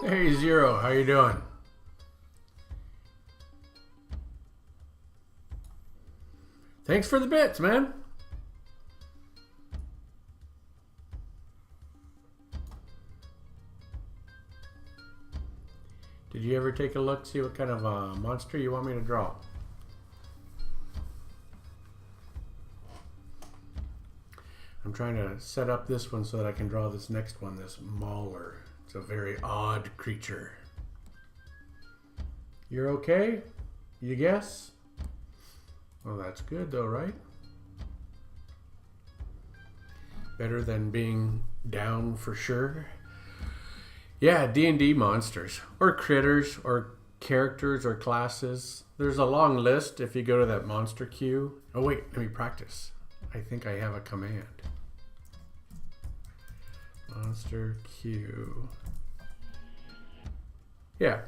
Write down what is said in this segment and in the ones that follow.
Hey Zero, how you doing? Thanks for the bits, man. Did you ever take a look, see what kind of monster you want me to draw? I'm trying to set up this one so that I can draw this next one, this Mauler. It's a very odd creature. You're okay? You guess? Well, that's good though, right? Better than being down for sure. Yeah, D&D monsters or critters or characters or classes. There's a long list if you go to that monster queue. Oh wait, let me practice. I think I have a command. Monster queue. Yeah,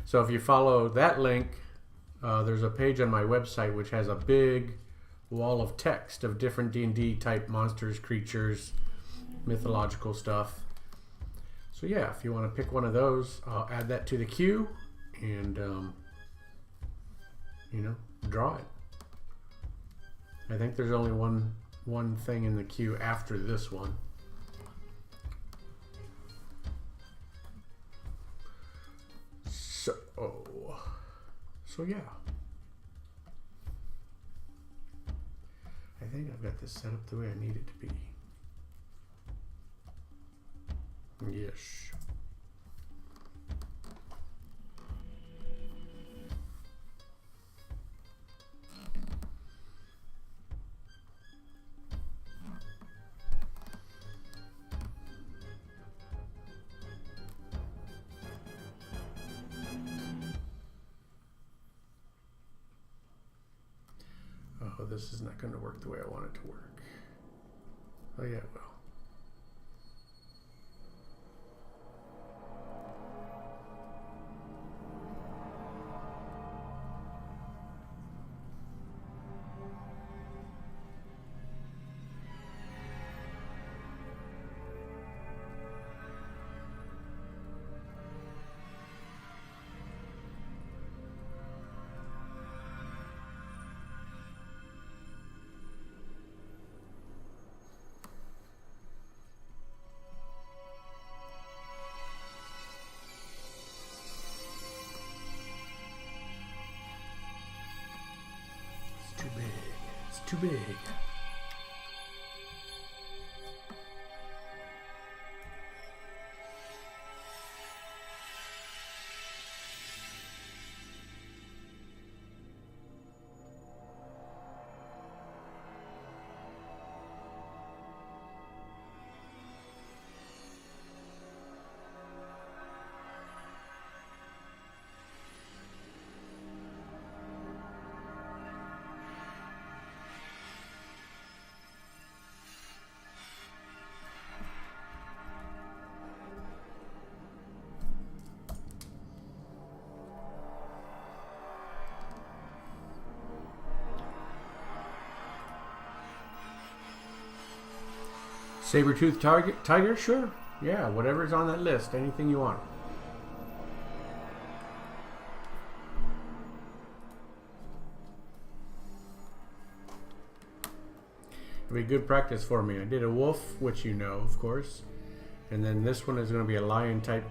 so if you follow that link, there's a page on my website which has a big wall of text of different D&D type monsters, creatures, mythological stuff. So yeah, if you want to pick one of those, I'll add that to the queue and you know, draw it. I think there's only one thing in the queue after this one. So yeah. I think I've got this set up the way I need it to be. Yes. Oh, this is not going to work the way I want it to work. Oh yeah, it will. Too big. It's too big. Saber-toothed tiger? Sure. Yeah, whatever's on that list. Anything you want. It'll be good practice for me. I did a wolf, which you know, of course. And then this one is going to be a lion-type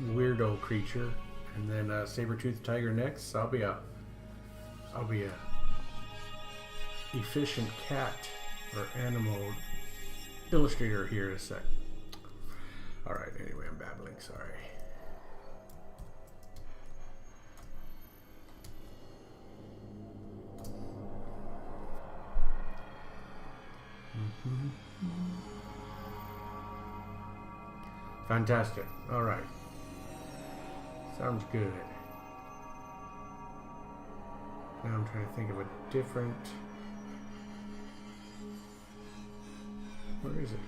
weirdo creature. And then a saber-toothed tiger next. I'll be a efficient cat or animal illustrator here in a sec. Alright, anyway, I'm babbling, sorry. Fantastic. Alright. Sounds good. Now I'm trying to think of a different... Where is it?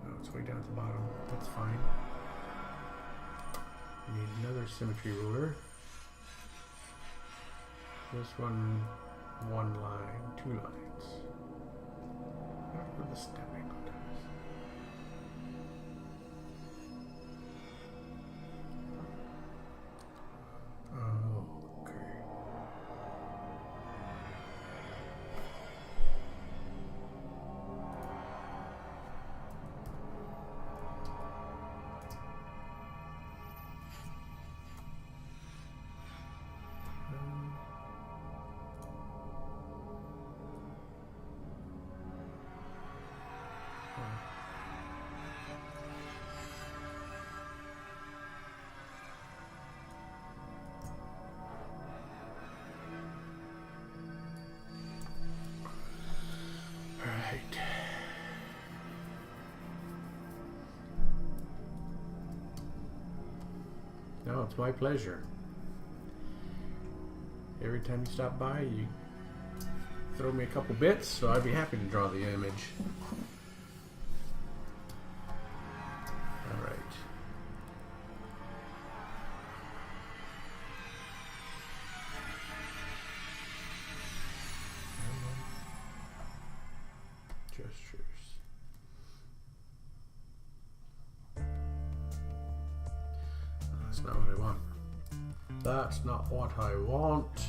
Oh, it's way down at the bottom. That's fine. We need another symmetry ruler. This one line, 2 lines. That's what the step angle does. Well, it's my pleasure. Every time you stop by, you throw me a couple bits, so I'd be happy to draw the image. All right. Gestures. That's not what I want. That's not what I want.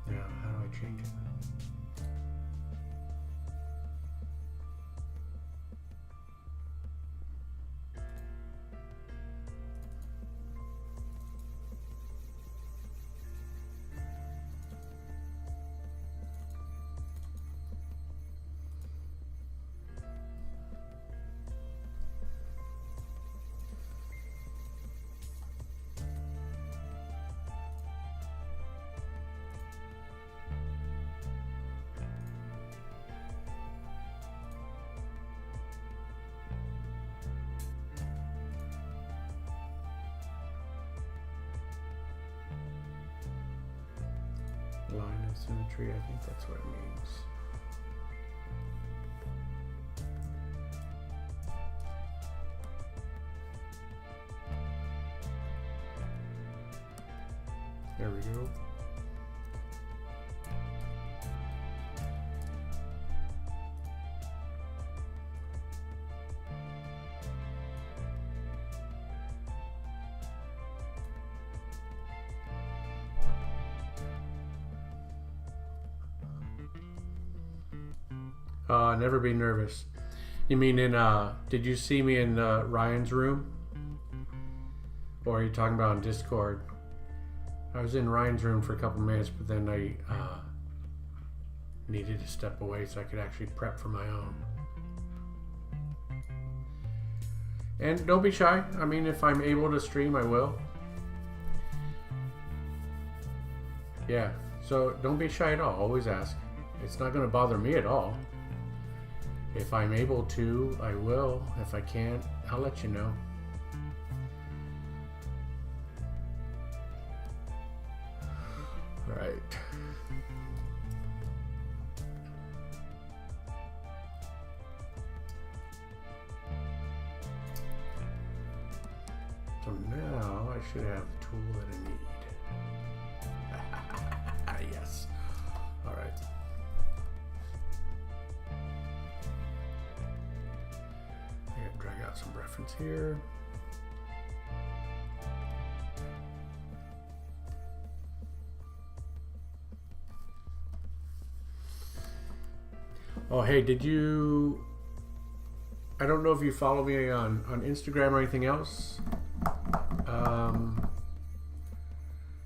Now, how do I change it? Line of symmetry, I think that's what it means. There we go. Never be nervous. You mean in, did you see me in Ryan's room? Or are you talking about on Discord? I was in Ryan's room for a couple minutes, but then I needed to step away so I could actually prep for my own. And don't be shy. I mean, if I'm able to stream, I will. Yeah, so don't be shy at all. Always ask. It's not going to bother me at all. If I'm able to, I will. If I can't, I'll let you know. All right. So now I should have the tool that I need. Yes. All right. Drag out some reference here. Oh, hey, did you... I don't know if you follow me on Instagram or anything else.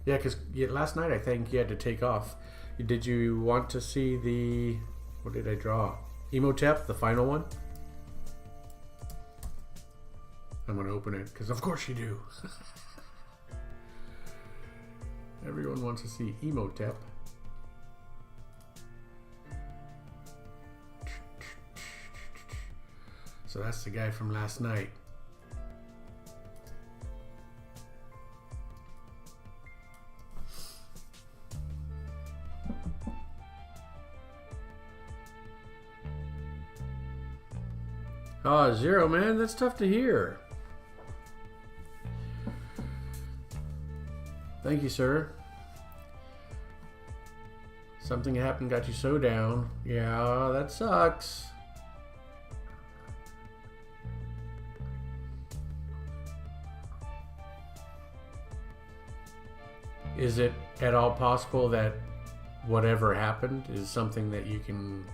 Yeah, because last night I think you had to take off. Did you want to see the... What did I draw? Emotep, the final one? I'm going to open it, because of course you do. Everyone wants to see Emotep. So that's the guy from last night. Oh, Zero, man, that's tough to hear. Thank you, sir. Something happened, got you so down. Yeah, that sucks. Is it at all possible that whatever happened is something that you can,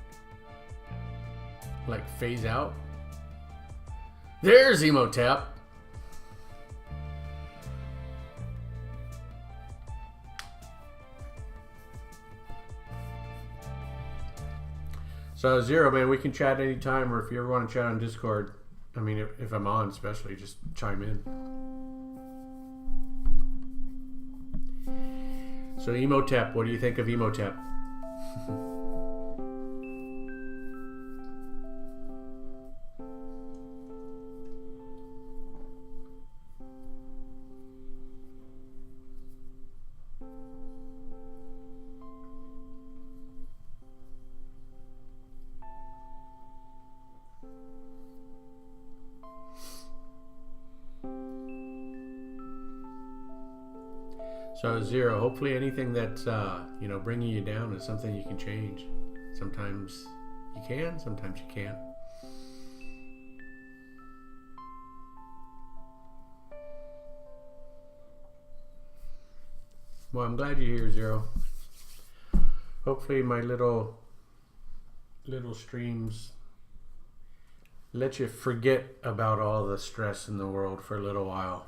like, phase out? There's Emotep. So Zero, man, we can chat anytime, or if you ever want to chat on Discord, I mean, if I'm on especially, just chime in. So Emotep, what do you think of Emotep? So Zero, hopefully anything that's bringing you down is something you can change. Sometimes you can, sometimes you can't. Well, I'm glad you're here, Zero. Hopefully my little streams let you forget about all the stress in the world for a little while.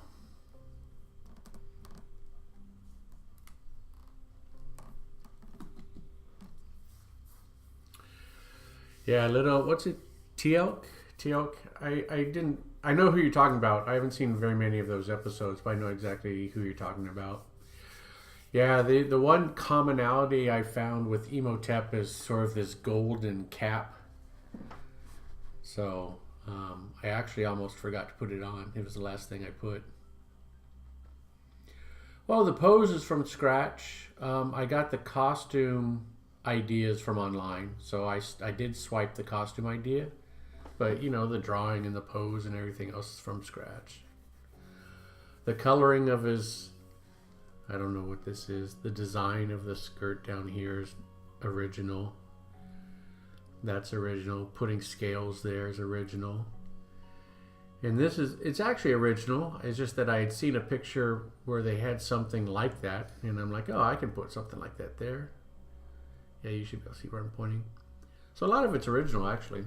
Yeah, what's it? Teal'c? I know who you're talking about. I haven't seen very many of those episodes, but I know exactly who you're talking about. Yeah, the one commonality I found with Emotep is sort of this golden cap. So, I actually almost forgot to put it on. It was the last thing I put. Well, the pose is from scratch. I got the costume ideas from online, so I did swipe the costume idea, but the drawing and the pose and everything else is from scratch. The coloring of his, I don't know what this is, the design of the skirt down here is original. That's original. Putting scales there is original. And it's actually original. It's just that I had seen a picture where they had something like that, and I'm like, oh, I can put something like that there. Yeah, you should be able to see where I'm pointing. So a lot of it's original, actually.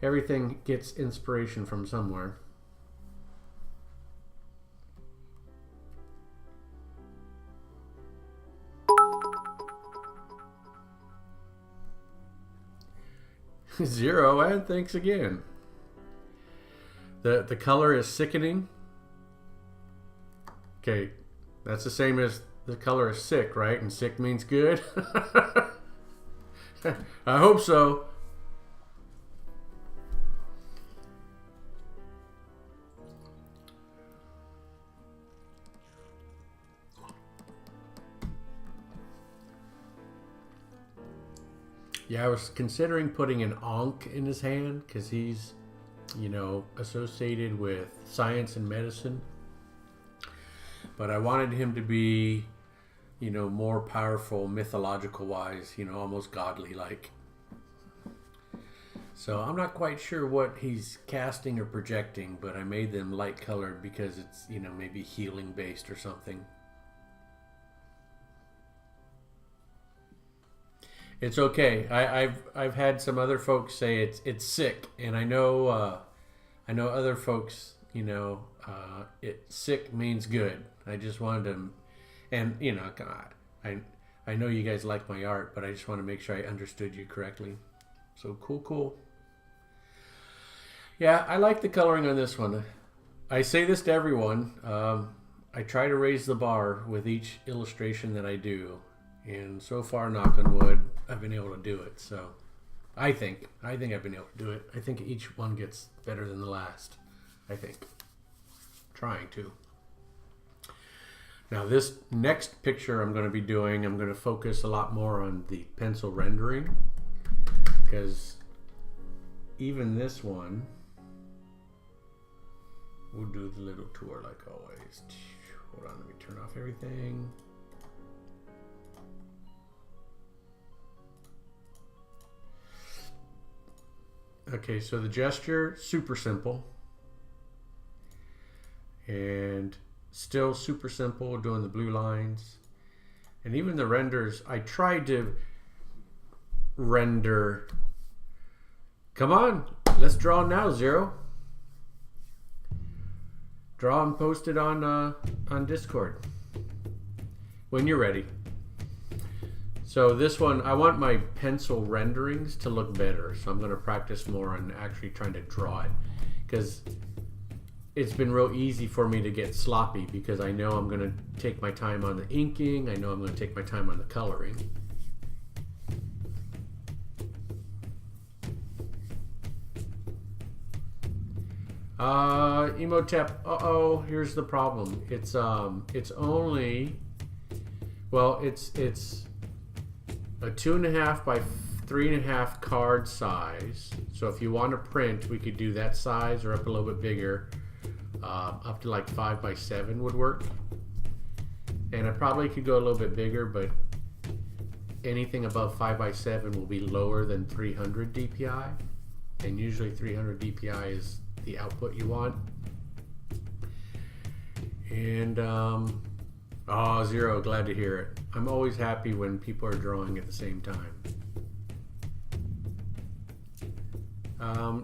Everything gets inspiration from somewhere. Zero, and thanks again. The color is sickening. Okay, that's the same as the color is sick, right? And sick means good. I hope so. Yeah, I was considering putting an Ankh in his hand because he's, associated with science and medicine. But I wanted him to be, more powerful, mythological wise, almost godly like. So I'm not quite sure what he's casting or projecting, but I made them light colored because it's, maybe healing based or something. It's okay. I've had some other folks say it's sick, and I know other folks, sick means good. I just wanted to, and I know you guys like my art, but I just want to make sure I understood you correctly. So cool. Yeah, I like the coloring on this one. I say this to everyone. I try to raise the bar with each illustration that I do, and so far, knock on wood, I've been able to do it. So I think I've been able to do it. I think each one gets better than the last. I think. Trying to. Now this next picture I'm going to be doing, I'm going to focus a lot more on the pencil rendering, because even this one, we'll do the little tour like always. Hold on, let me turn off everything. Okay, so the gesture, super simple. And still super simple, doing the blue lines. And even the renders, I tried to render. Come on, let's draw now, Zero. Draw and post it on Discord when you're ready. So this one, I want my pencil renderings to look better. So I'm going to practice more on actually trying to draw it. Because it's been real easy for me to get sloppy because I know I'm going to take my time on the inking. I know I'm going to take my time on the coloring. Emotep. Uh-oh, here's the problem. It's only, well, it's a 2.5 by 3.5 card size. So if you want to print, we could do that size or up a little bit bigger. Up to like 5 by 7 would work. And I probably could go a little bit bigger, but anything above 5 by 7 will be lower than 300 DPI. And usually 300 DPI is the output you want. And oh, Zero, glad to hear it. I'm always happy when people are drawing at the same time.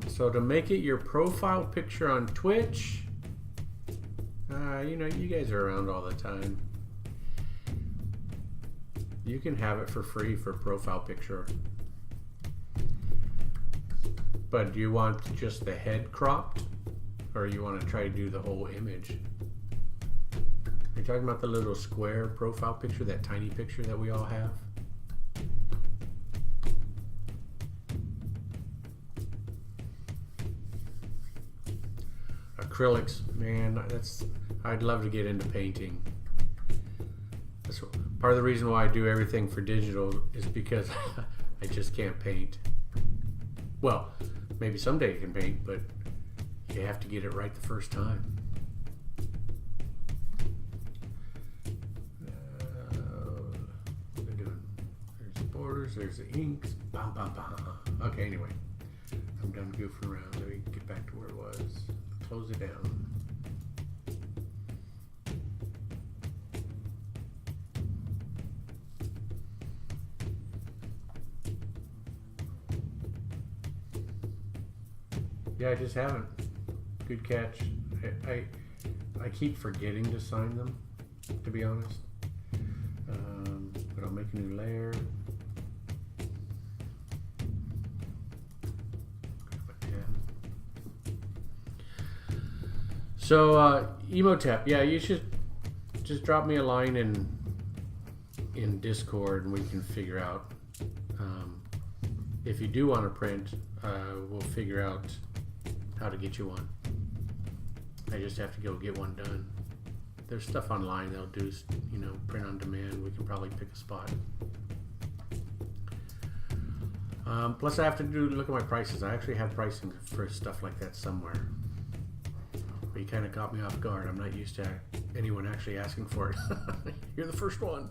So to make it your profile picture on Twitch, you know, you guys are around all the time. You can have it for free for profile picture. But do you want just the head cropped, or you want to try to do the whole image? Are you talking about the little square profile picture, that tiny picture that we all have? Acrylics, man, I'd love to get into painting. That's part of the reason why I do everything for digital is because I just can't paint. Well, maybe someday you can paint, but you have to get it right the first time. What are they doing? There's the borders, there's the inks. Bam, bam, bam. Okay, anyway, I'm done goofing around. Let me get back to where it was. Close it down. Yeah, I just haven't. Good catch. I keep forgetting to sign them, to be honest. But I'll make a new layer. So Emotep, yeah, you should just drop me a line in Discord and we can figure out. If you do want to print, we'll figure out how to get you one. I just have to go get one done. There's stuff online they'll do, you know, print on demand. We can probably pick a spot. Plus I have to look at my prices. I actually have pricing for stuff like that somewhere. But you kind of caught me off guard. I'm not used to anyone actually asking for it. You're the first one.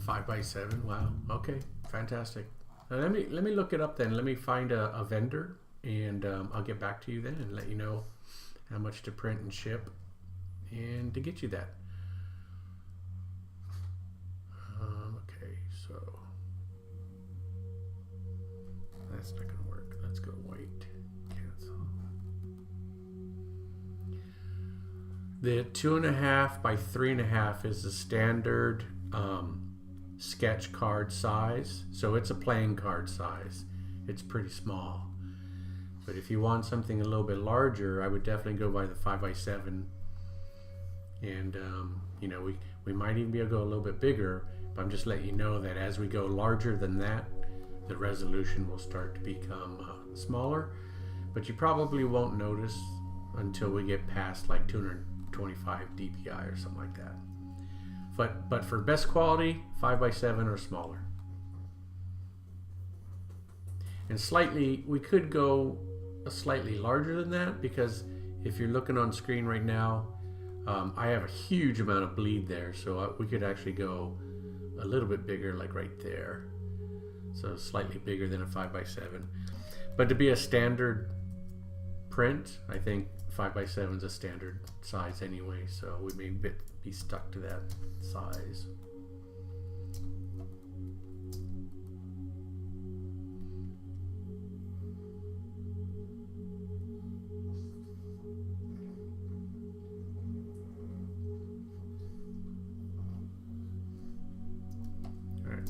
5 by 7, wow, okay, fantastic. Let me look it up then. Let me find a vendor, and I'll get back to you then and let you know how much to print and ship and to get you that. Okay, so that's not gonna work. Let's go white, cancel. The 2.5 by 3.5 is the standard sketch card size, so it's a playing card size. It's pretty small, but if you want something a little bit larger, I would definitely go by the 5 by 7, and you know, we might even be able to go a little bit bigger, but I'm just letting you know that as we go larger than that, the resolution will start to become smaller, but you probably won't notice until we get past like 225 DPI or something like that. But for best quality, 5 by 7 or smaller. And slightly, we could go a slightly larger than that, because if you're looking on screen right now, I have a huge amount of bleed there, so we could actually go a little bit bigger, like right there. So slightly bigger than a 5 by 7. But to be a standard print, I think 5 by 7 is a standard size anyway, so we may be stuck to that size. All right.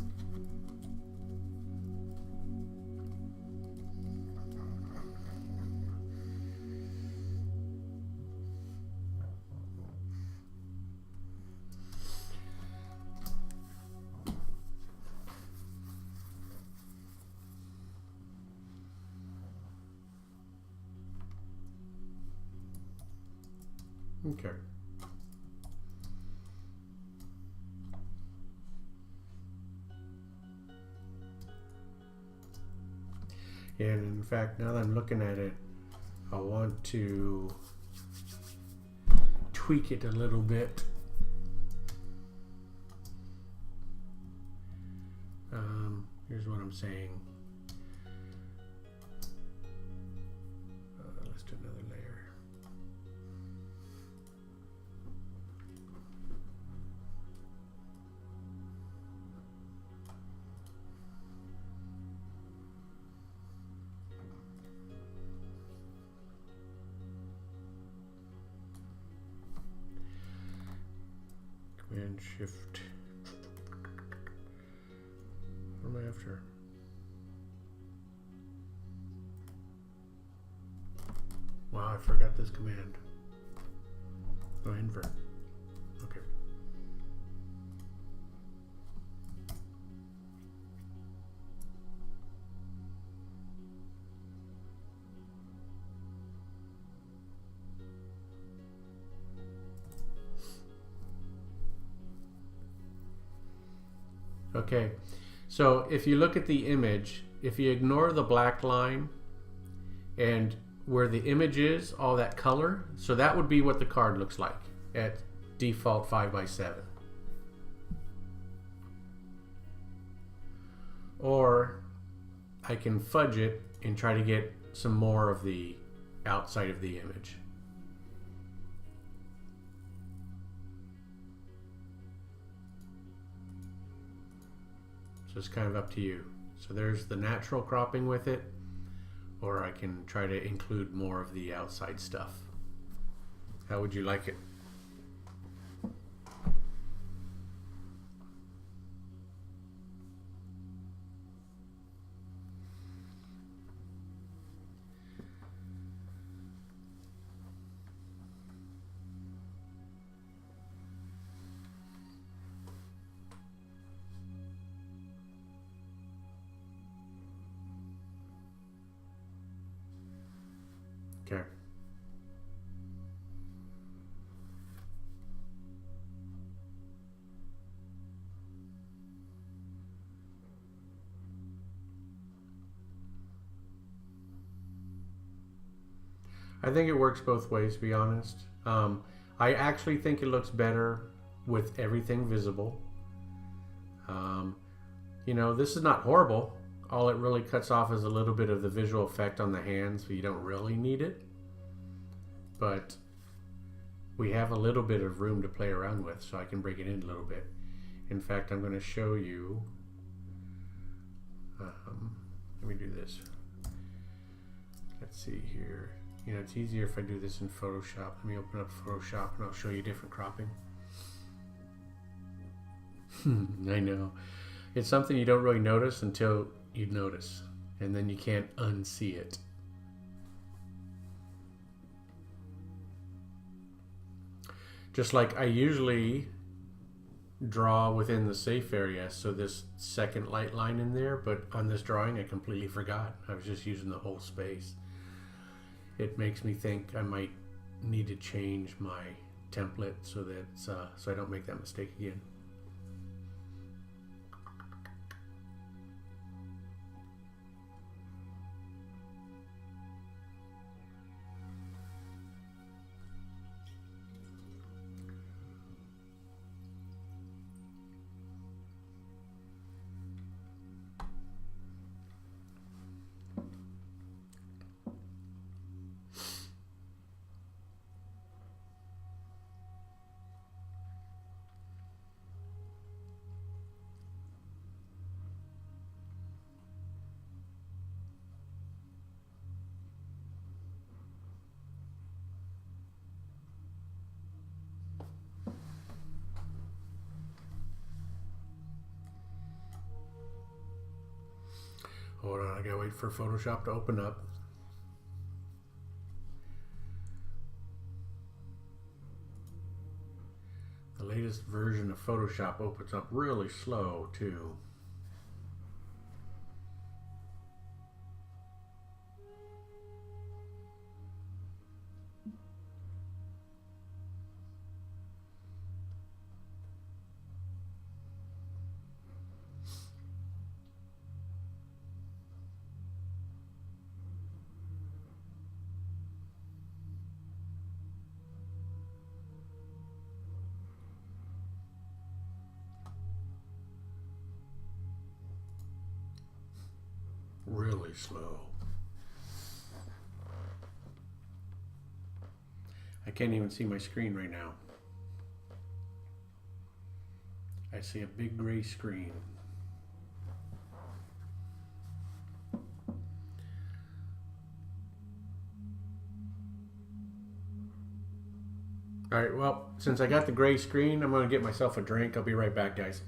Okay. And in fact, now that I'm looking at it, I want to tweak it a little bit. Here's what I'm saying. Let's do another layer. Command Shift. What am I after? Wow, I forgot this command. Oh, invert. Okay. Okay, so if you look at the image, if you ignore the black line and where the image is, all that color, so that would be what the card looks like at default 5x7. Or I can fudge it and try to get some more of the outside of the image. So it's kind of up to you. So there's the natural cropping with it, or I can try to include more of the outside stuff. How would you like it? Okay. I think it works both ways, to be honest. I actually think it looks better with everything visible. You know, this is not horrible. All it really cuts off is a little bit of the visual effect on the hands, but you don't really need it. But we have a little bit of room to play around with, so I can break it in a little bit. In fact, I'm going to show you. Let me do this. Let's see here. You know, it's easier if I do this in Photoshop. Let me open up Photoshop and I'll show you different cropping. I know. It's something you don't really notice until you notice, and then you can't unsee it. Just like I usually draw within the safe area, so this second light line in there, but on this drawing I completely forgot. I was just using the whole space. It makes me think I might need to change my template so that so I don't make that mistake again. Hold on, I gotta wait for Photoshop to open up. The latest version of Photoshop opens up really slow too. slow. I can't even see my screen right now. I see a big gray screen. All right, well, since I got the gray screen, I'm going to get myself a drink. I'll be right back, guys.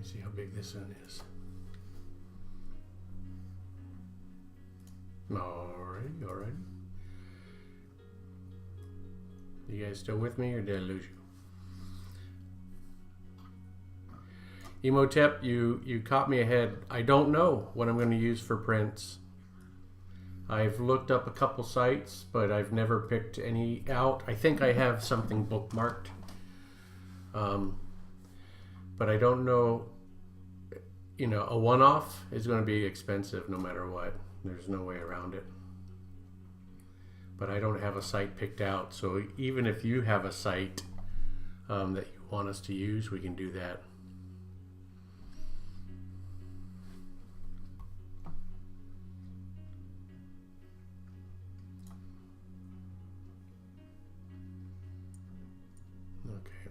See how big this one is. Alrighty, alrighty. You guys still with me, or did I lose you? Emotep, you caught me ahead. I don't know what I'm going to use for prints. I've looked up a couple sites, but I've never picked any out. I think I have something bookmarked. But I don't know. You know, a one-off is going to be expensive no matter what. There's no way around it. But I don't have a site picked out. So even if you have a site that you want us to use, we can do that. Okay.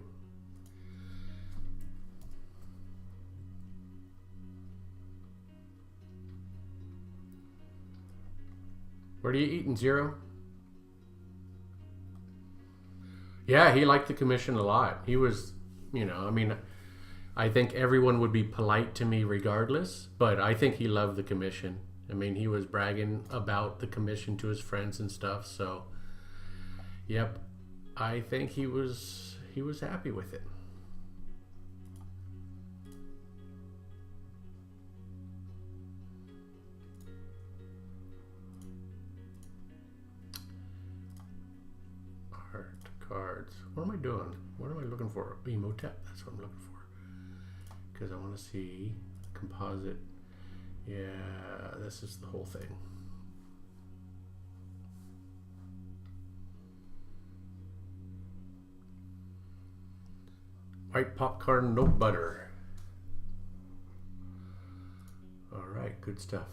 What are you eating, Zero? Yeah, he liked the commission a lot. He was, you know, I mean, I think everyone would be polite to me regardless, but I think he loved the commission. I mean, he was bragging about the commission to his friends and stuff, so yep, I think he was happy with it. Cards. What am I doing? What am I looking for? Emotep. That's what I'm looking for. Because I want to see composite. Yeah, this is the whole thing. White popcorn, no butter. All right, good stuff.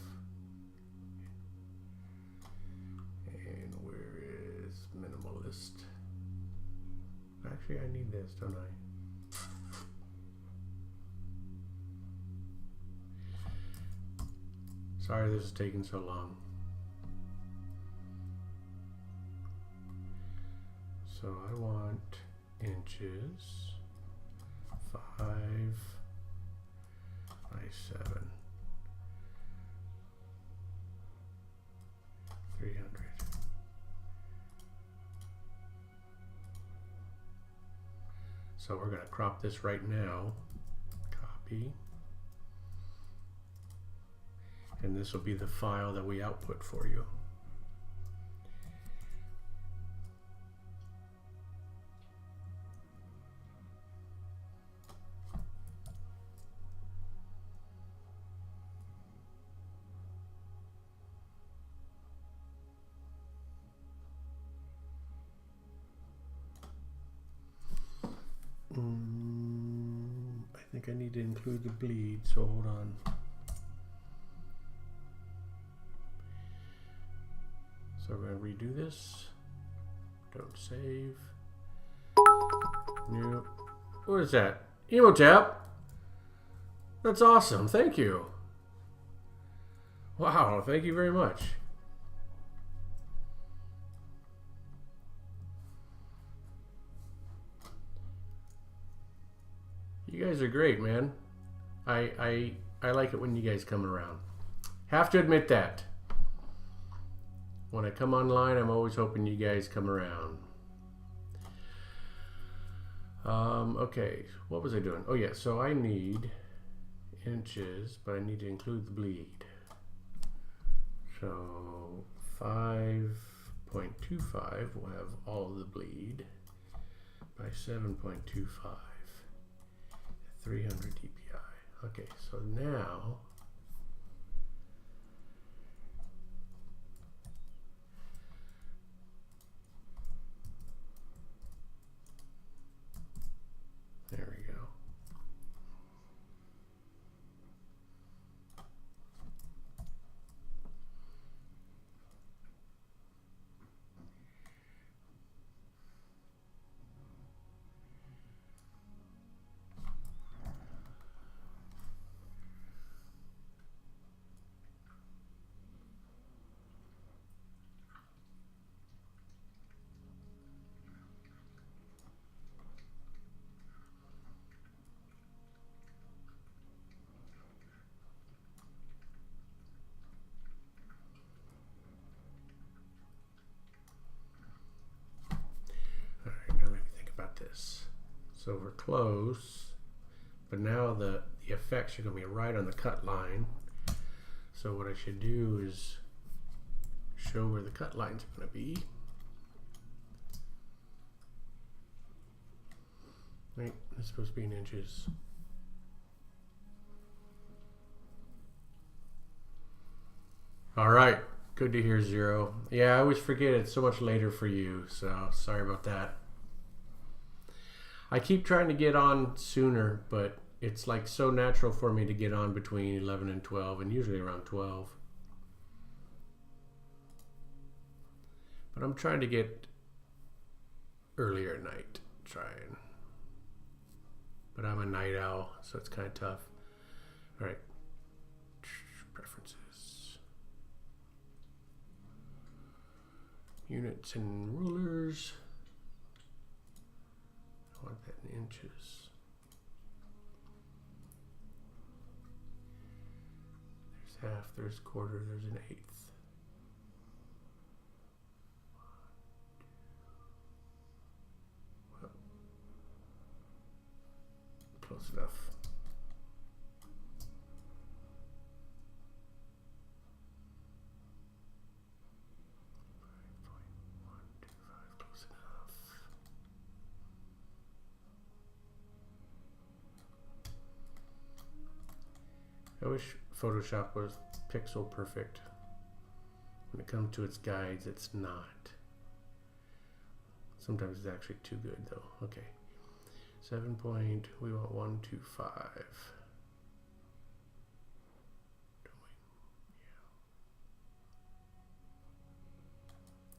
And where is minimalist? Actually, I need this, don't I? Sorry this is taking so long. So I want inches 5 by 7. 300. So we're going to crop this right now. Copy. And this will be the file that we output for you. I think I need to include the bleed, so hold on. So we're going to redo this. Don't save. New. What is that? Emotep? That's awesome. Thank you. Wow, thank you very much. You guys are great, man. I like it when you guys come around. Have to admit that. When I come online, I'm always hoping you guys come around. Okay, what was I doing? Oh yeah, so I need inches, but I need to include the bleed. So 5.25 will have all of the bleed by 7.25. 300 dpi. Okay, so now there we go. So we're close, but now the effects are going to be right on the cut line. So what I should do is show where the cut lines are going to be. Right, it's supposed to be in inches. All right, good to hear, Zero. Yeah, I always forget it's so much later for you, so sorry about that. I keep trying to get on sooner, but it's like so natural for me to get on between 11 and 12, and usually around 12. But I'm trying to get earlier at night, trying. But I'm a night owl, so it's kind of tough. All right, preferences. Units and rulers. I want that in inches. There's half, there's quarter, there's an eighth. Well, close enough. I wish Photoshop was pixel perfect. When it comes to its guides, it's not. Sometimes it's actually too good though. Okay. 7 point, we want 125. Don't we? Yeah.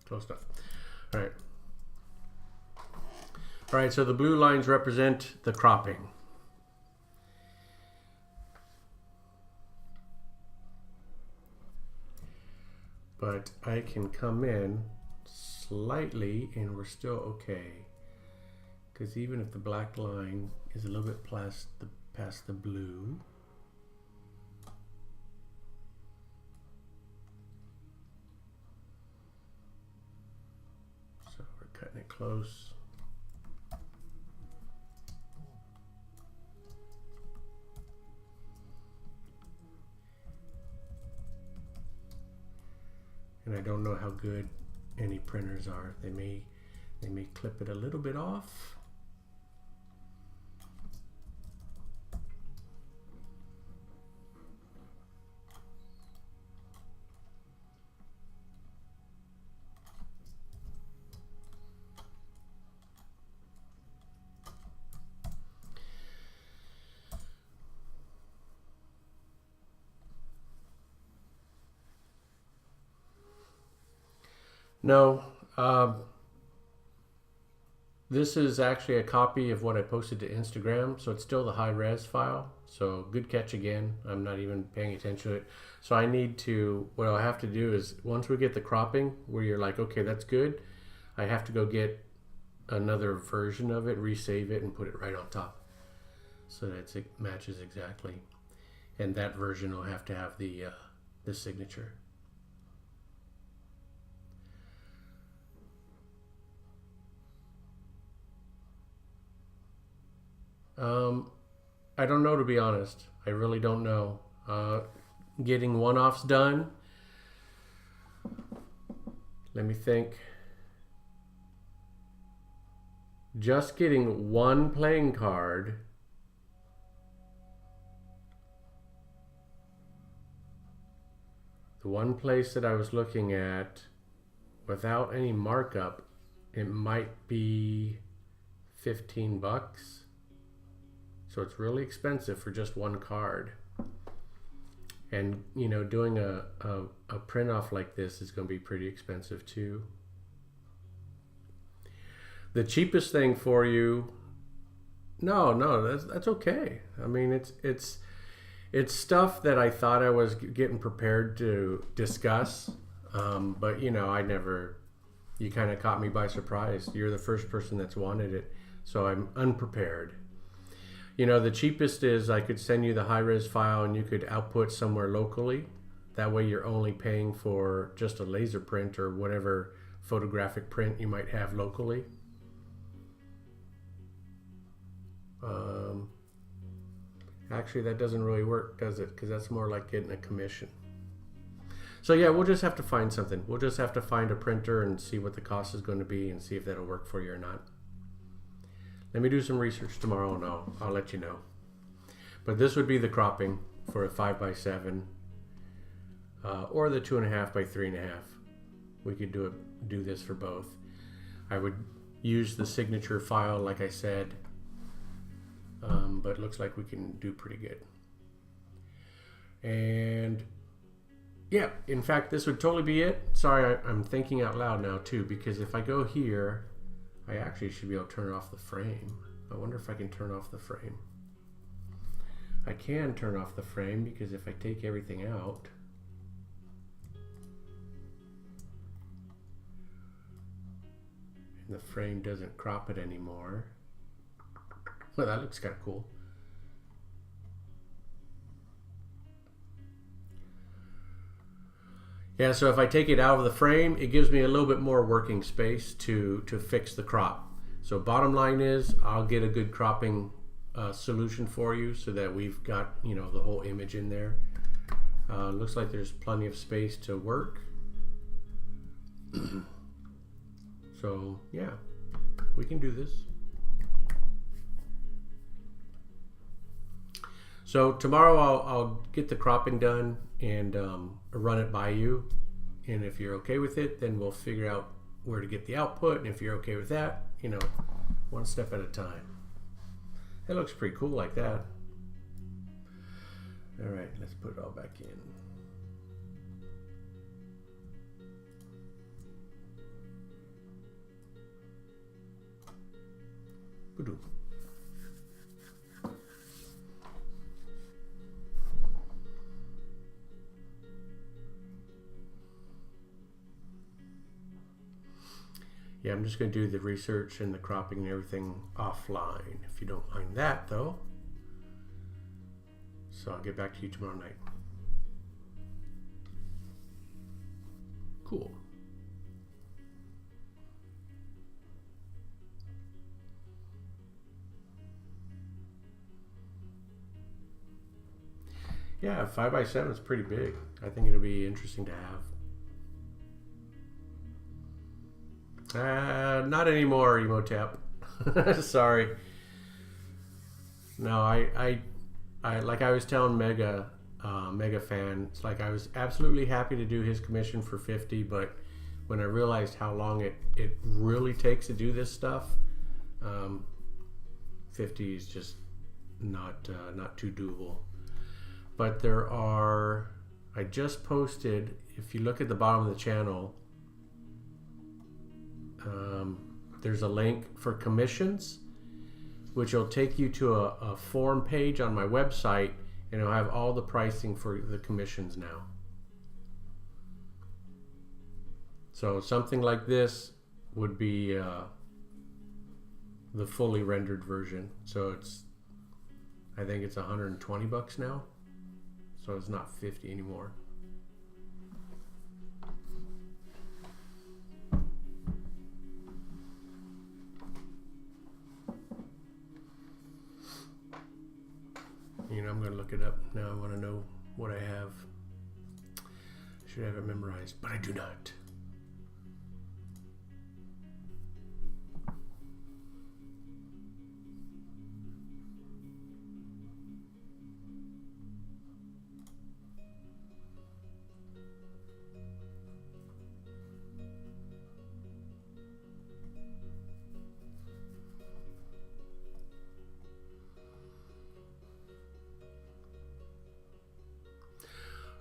Close enough. All right. All right, so the blue lines represent the cropping. But I can come in slightly and we're still okay. Because even if the black line is a little bit past the blue, so we're cutting it close. And I don't know how good any printers are. They may clip it a little bit off. No, this is actually a copy of what I posted to Instagram, so it's still the high res file. So good catch again. I'm not even paying attention to it. So I need to, what I'll have to do is once we get the cropping where you're like, okay, that's good, I have to go get another version of it, resave it, and put it right on top so that it matches exactly. And that version will have to have the signature. I don't know, to be honest. I really don't know. Getting one-offs done. Let me think. Just getting one playing card. The one place that I was looking at, without any markup, it might be 15 bucks. So it's really expensive for just one card. And, you know, doing a print off like this is going to be pretty expensive too. The cheapest thing for you, no, that's okay. I mean, it's stuff that I thought I was getting prepared to discuss. But, you know, you kind of caught me by surprise. You're the first person that's wanted it. So I'm unprepared. You know, the cheapest is I could send you the high-res file and you could output somewhere locally. That way you're only paying for just a laser print or whatever photographic print you might have locally. Actually, that doesn't really work, does it? Because that's more like getting a commission. So yeah, we'll just have to find something. We'll just have to find a printer and see what the cost is going to be and see if that'll work for you or not. Let me do some research tomorrow and I'll let you know. But this would be the cropping for a 5x7 or the 2.5 by 3.5. We could do this for both. I would use the signature file like I said but it looks like we can do pretty good. And yeah, in fact, this would totally be it. Sorry, I'm thinking out loud now too, because if I go here, I actually should be able to turn off the frame. I wonder if I can turn off the frame. I can turn off the frame because if I take everything out, and the frame doesn't crop it anymore. Well, that looks kind of cool. Yeah, so if I take it out of the frame, it gives me a little bit more working space to fix the crop. So bottom line is, I'll get a good cropping solution for you so that we've got, you know, the whole image in there. Looks like there's plenty of space to work. So yeah, we can do this. So tomorrow I'll get the cropping done and run it by you, and if you're okay with it, then we'll figure out where to get the output, and if you're okay with that, you know, one step at a time. It looks pretty cool like that. All right, let's put it all back in. Ba-doom. Yeah, I'm just going to do the research and the cropping and everything offline, if you don't mind that, though. So I'll get back to you tomorrow night. Cool. Yeah, 5x7 is pretty big. I think it'll be interesting to have. Not anymore, Emotep. Sorry. No, I like I was telling Mega Fan, it's like I was absolutely happy to do his commission for 50, but when I realized how long it really takes to do this stuff, 50 is just not too doable. But there are, I just posted, if you look at the bottom of the channel, there's a link for commissions, which will take you to a form page on my website, and it'll have all the pricing for the commissions now. So something like this would be the fully rendered version. So it's, I think it's 120 bucks now. So it's not 50 anymore. You know, I'm going to look it up now. I want to know what I have. I should have it memorized, but I do not.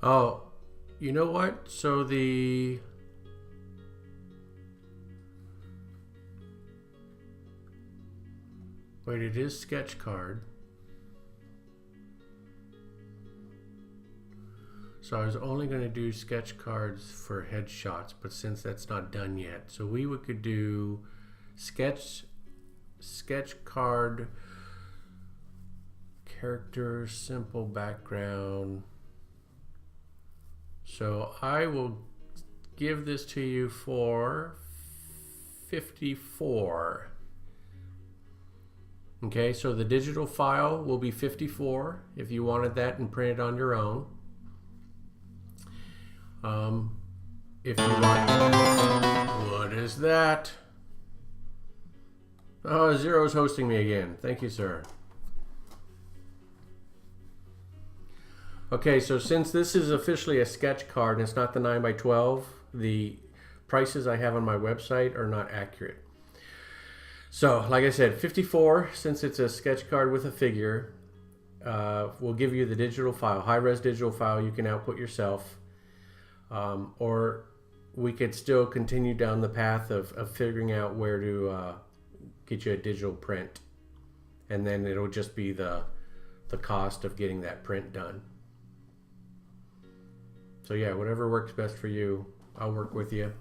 Oh, you know what? So the wait, it is sketch card. So I was only going to do sketch cards for headshots, but since that's not done yet, so we could do sketch card, character, simple background. So I will give this to you for 54. Okay, so the digital file will be 54 if you wanted that and print it on your own. If you want, what is that? Oh, Zero's hosting me again. Thank you, sir. Okay, so since this is officially a sketch card and it's not the 9x12, the prices I have on my website are not accurate. So, like I said, 54, since it's a sketch card with a figure, will give you the digital file, high-res digital file you can output yourself. Or we could still continue down the path of figuring out where to get you a digital print. And then it'll just be the cost of getting that print done. So yeah, whatever works best for you, I'll work with you.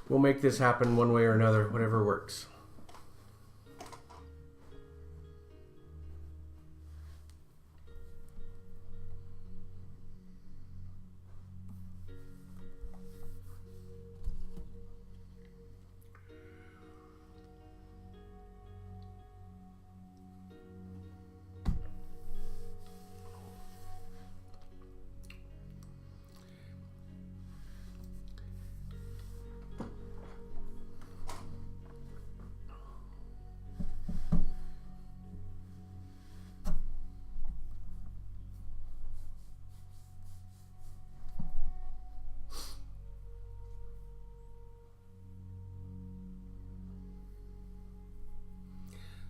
We'll make this happen one way or another, whatever works.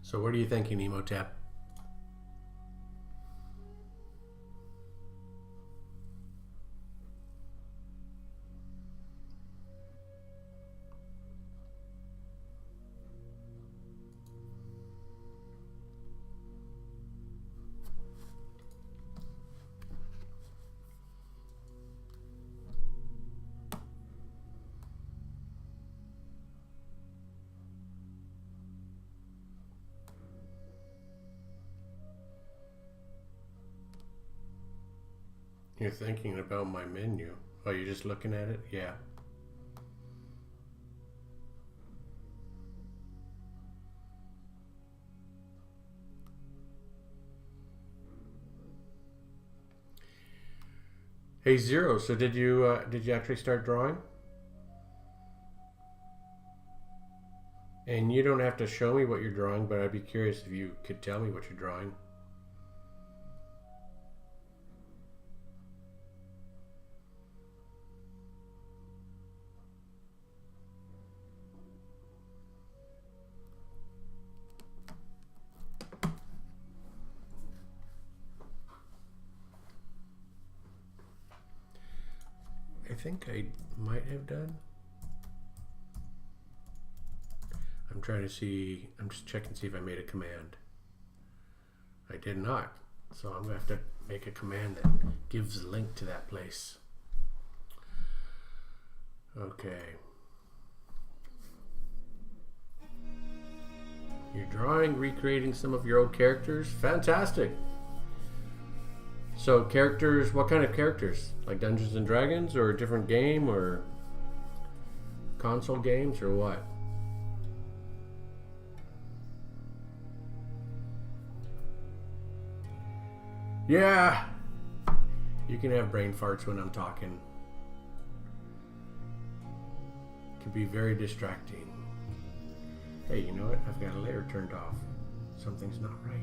So what are you thinking, Emotep? You're thinking about my menu. Oh, you're just looking at it? Yeah. Hey Zero, so did you actually start drawing? And you don't have to show me what you're drawing, but I'd be curious if you could tell me what you're drawing. I think I might have done. I'm trying to see, I'm just checking to see if I made a command. I did not. So I'm gonna have to make a command that gives a link to that place. Okay. You're drawing, recreating some of your old characters. Fantastic. So characters, what kind of characters? Like Dungeons and Dragons, or a different game, or console games, or what? Yeah! You can have brain farts when I'm talking. It can be very distracting. Hey, you know what? I've got a layer turned off. Something's not right.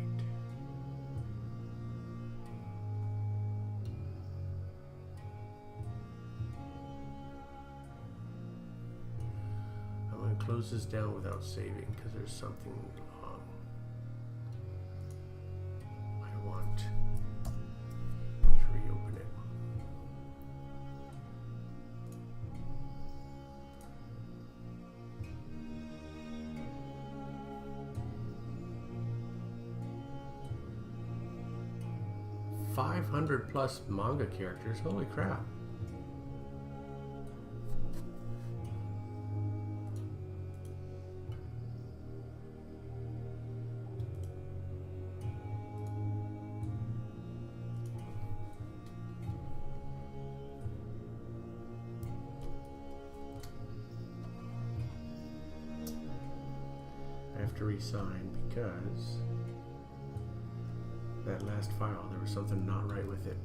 Close this down without saving because there's something wrong. I want to reopen it. +500 manga characters. Holy crap. To resign because that last file, there was something not right with it.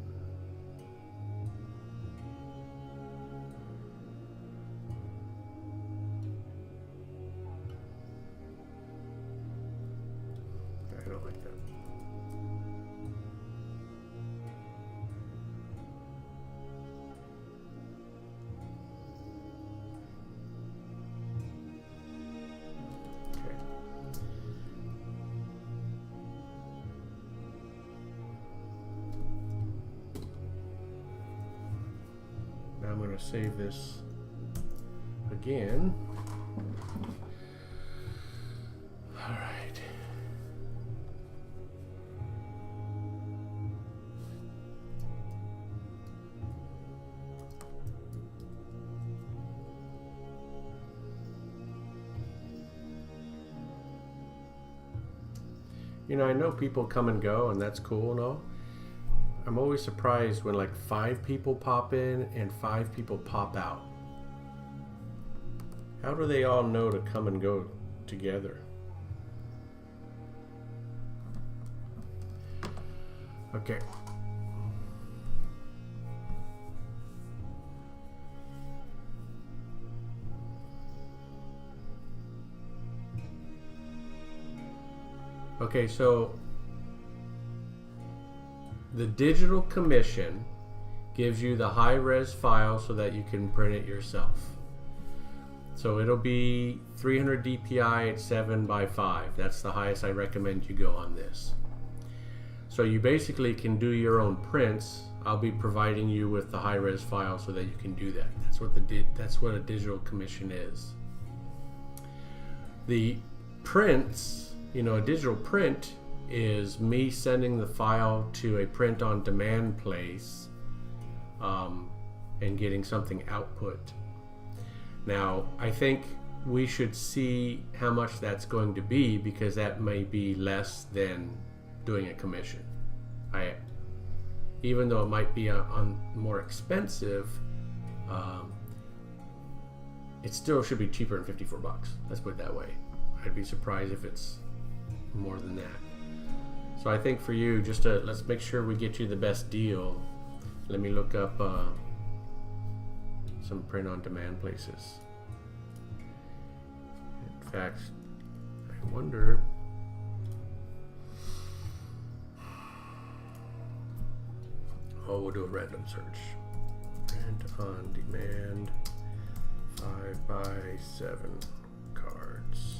I don't like that. Okay. going to save this again. All right. You know, I know people come and go, and that's cool and all. I'm always surprised when like 5 people pop in and 5 people pop out. How do they all know to come and go together? Okay. Okay, so the digital commission gives you the high-res file so that you can print it yourself. So it'll be 300 dpi at 7x5. That's the highest I recommend you go on this. So you basically can do your own prints. I'll be providing you with the high-res file so that you can do that. That's what a digital commission is. The prints, you know, a digital print is me sending the file to a print on demand place and getting something output. Now, I think we should see how much that's going to be, because that may be less than doing a commission. Even though it might be more expensive, it still should be cheaper than 54 bucks. Let's put it that way. I'd be surprised if it's more than that. So I think for you, let's make sure we get you the best deal. Let me look up some print on demand places. In fact, I wonder. Oh, we'll do a random search. Print on demand 5x7 cards.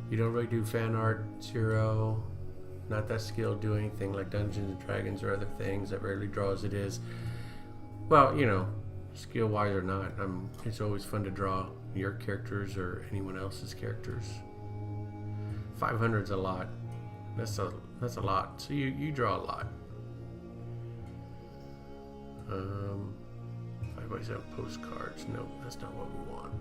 You don't really do fan art, Zero. Not that skilled doing anything like Dungeons and Dragons or other things. That rarely draws it is. Well, you know, skill wise or not, it's always fun to draw your characters or anyone else's characters. 500's a lot. That's a lot. So you draw a lot. 5x7 postcards. No, that's not what we want.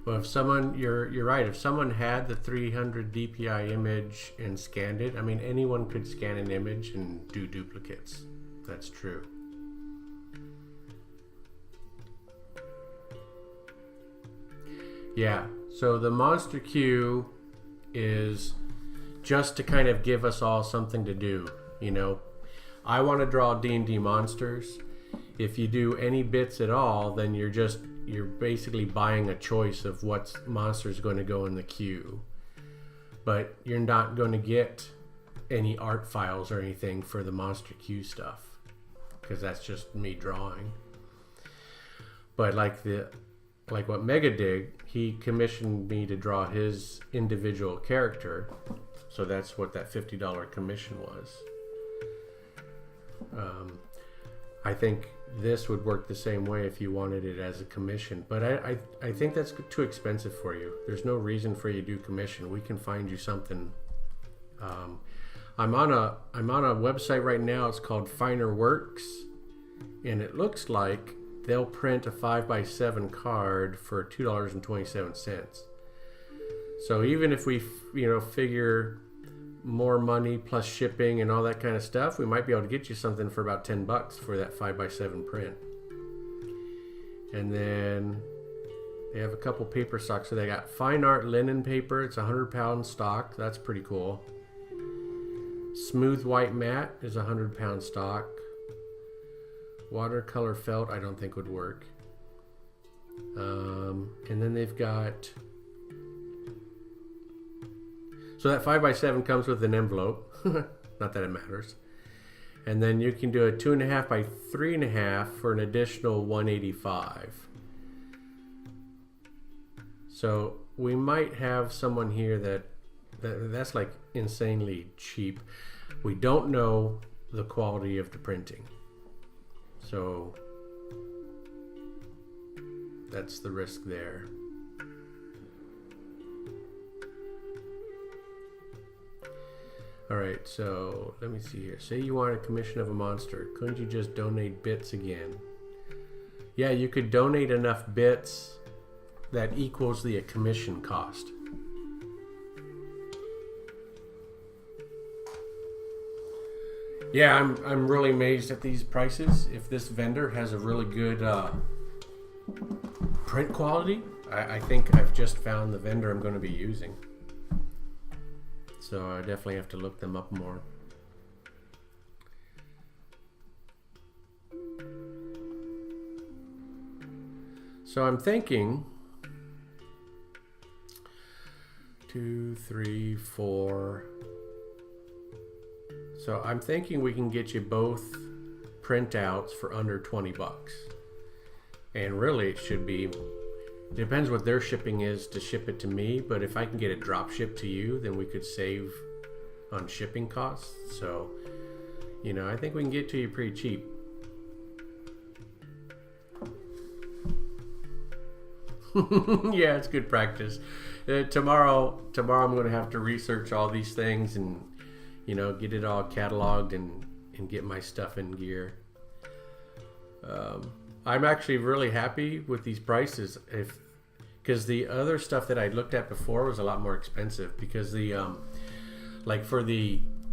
Well, if someone, you're right. If someone had the 300 DPI image and scanned it, I mean, anyone could scan an image and do duplicates. That's true. Yeah. So the monster queue is just to kind of give us all something to do. You know, I want to draw D&D monsters. If you do any bits at all, then you're basically buying a choice of what monster is going to go in the queue. But you're not going to get any art files or anything for the monster queue stuff, because that's just me drawing. But like what Mega did, he commissioned me to draw his individual character. So that's what that $50 commission was. I think this would work the same way if you wanted it as a commission, but I think that's too expensive for you. There's no reason for you to do commission. We can find you something. I'm on a website right now. It's called Finer Works, and it looks like they'll print a 5x7 card for $2.27. So even if we figure more money plus shipping and all that kind of stuff, we might be able to get you something for about $10 for that 5x7 print. And then they have a couple paper stocks. So they got fine art linen paper. It's 100-pound stock. That's pretty cool. Smooth white matte is 100-pound stock. Watercolor felt I don't think would work. And then they've got, so that 5x7 comes with an envelope. Not that it matters. And then you can do a 2.5 by 3.5 for an additional $185. So we might have someone here that's like insanely cheap. We don't know the quality of the printing. So that's the risk there. All right, so let me see here. Say you want a commission of a monster. Couldn't you just donate bits again? Yeah, you could donate enough bits that equals the commission cost. Yeah, I'm really amazed at these prices. If this vendor has a really good print quality, I think I've just found the vendor I'm going to be using. So I definitely have to look them up more. So I'm thinking 2, 3, 4. So I'm thinking we can get you both printouts for under $20. And really it should be, depends what their shipping is to ship it to me, but if I can get it drop shipped to you, then we could save on shipping costs. So, I think we can get to you pretty cheap. Yeah, it's good practice. Tomorrow I'm going to have to research all these things and, get it all cataloged and get my stuff in gear. I'm actually really happy with these prices, because the other stuff that I looked at before was a lot more expensive, because the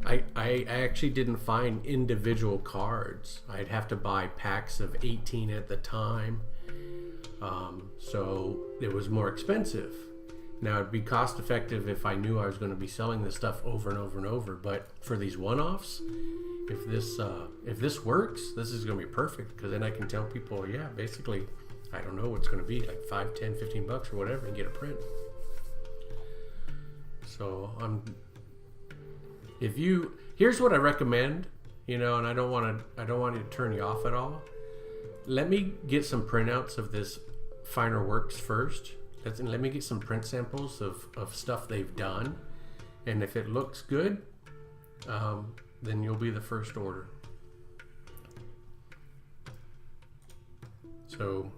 I actually didn't find individual cards. I'd have to buy packs of 18 at the time, so it was more expensive. Now it'd be cost effective if I knew I was going to be selling this stuff over and over and over, but for these one-offs, if this works, this is going to be perfect, because then I can tell people, yeah, basically, I don't know what's going to be, like $5, $10, $15 or whatever, and get a print. So here's what I recommend, and I don't want to turn you off at all. Let me get some printouts of this Finer Works first. Let me get some print samples of stuff they've done, and if it looks good, then you'll be the first order. So,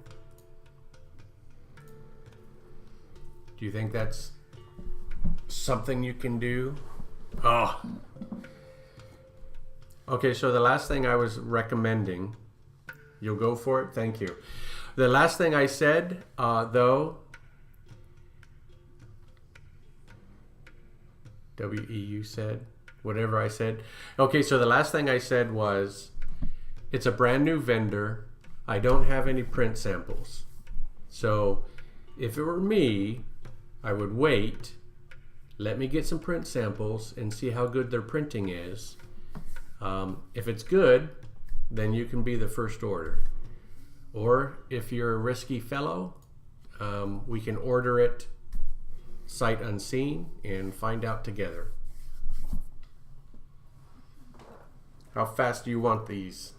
do you think that's something you can do? Oh. Okay, so the last thing I was recommending, you'll go for it? Thank you. The last thing I said, though, W-E-U said. Whatever I said. Okay, so the last thing I said was, it's a brand new vendor. I don't have any print samples. So if it were me, I would wait. Let me get some print samples and see how good their printing is. If it's good, then you can be the first order. Or if you're a risky fellow, we can order it sight unseen and find out together. How fast do you want these?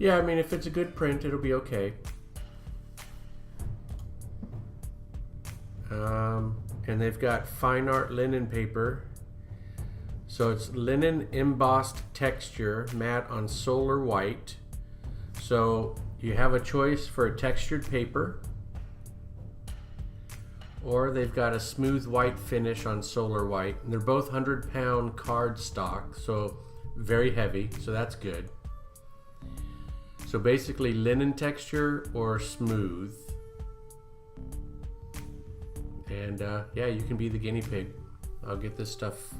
Yeah, I mean, if it's a good print, it'll be okay. And they've got fine art linen paper. So it's linen embossed texture, matte on solar white. So you have a choice for a textured paper, or they've got a smooth white finish on solar white. And they're both 100-pound card stock, so very heavy, so that's good. So basically linen texture or smooth. And yeah, you can be the guinea pig. I'll get this stuff.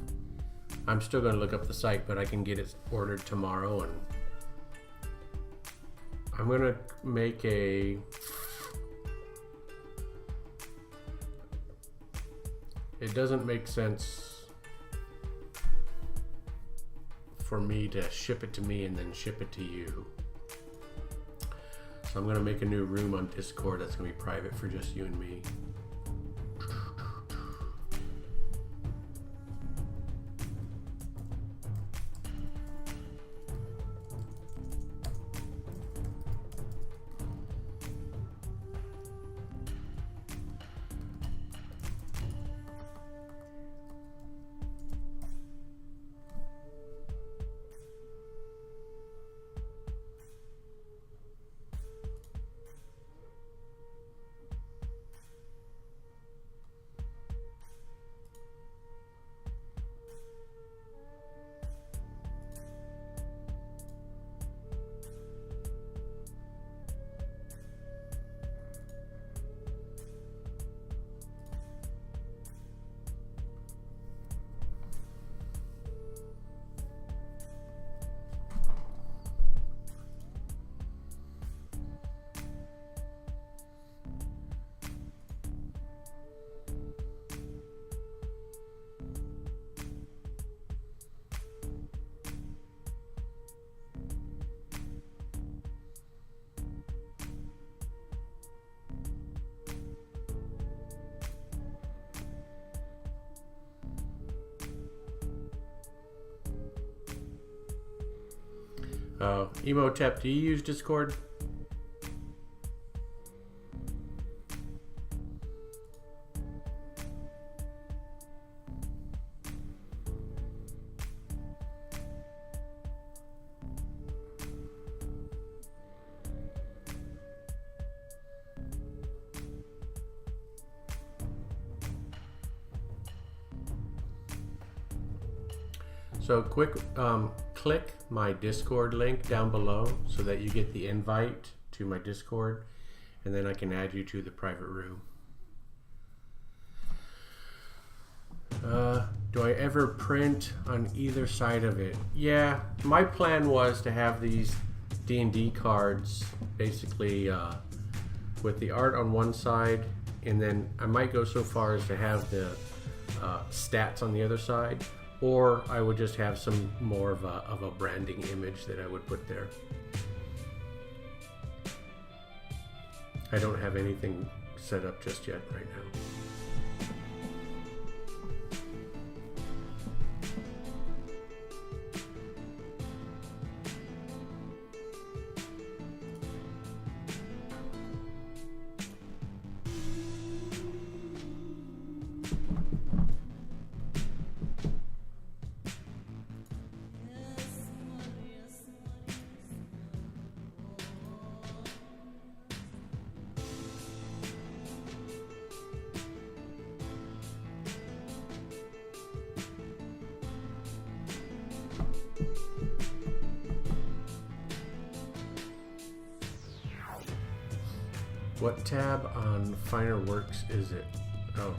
I'm still going to look up the site, but I can get it ordered tomorrow. And I'm going to make a... It doesn't make sense for me to ship it to me and then ship it to you. So I'm going to make a new room on Discord that's going to be private for just you and me. Emotep, do you use Discord? So quick, click my Discord link down below so that you get the invite to my Discord, and then I can add you to the private room. Do I ever print on either side of it? Yeah, my plan was to have these D&D cards basically with the art on one side, and then I might go so far as to have the stats on the other side. Or I would just have some more of a branding image that I would put there. I don't have anything set up just yet right now. What tab on Finer Works is it? Oh,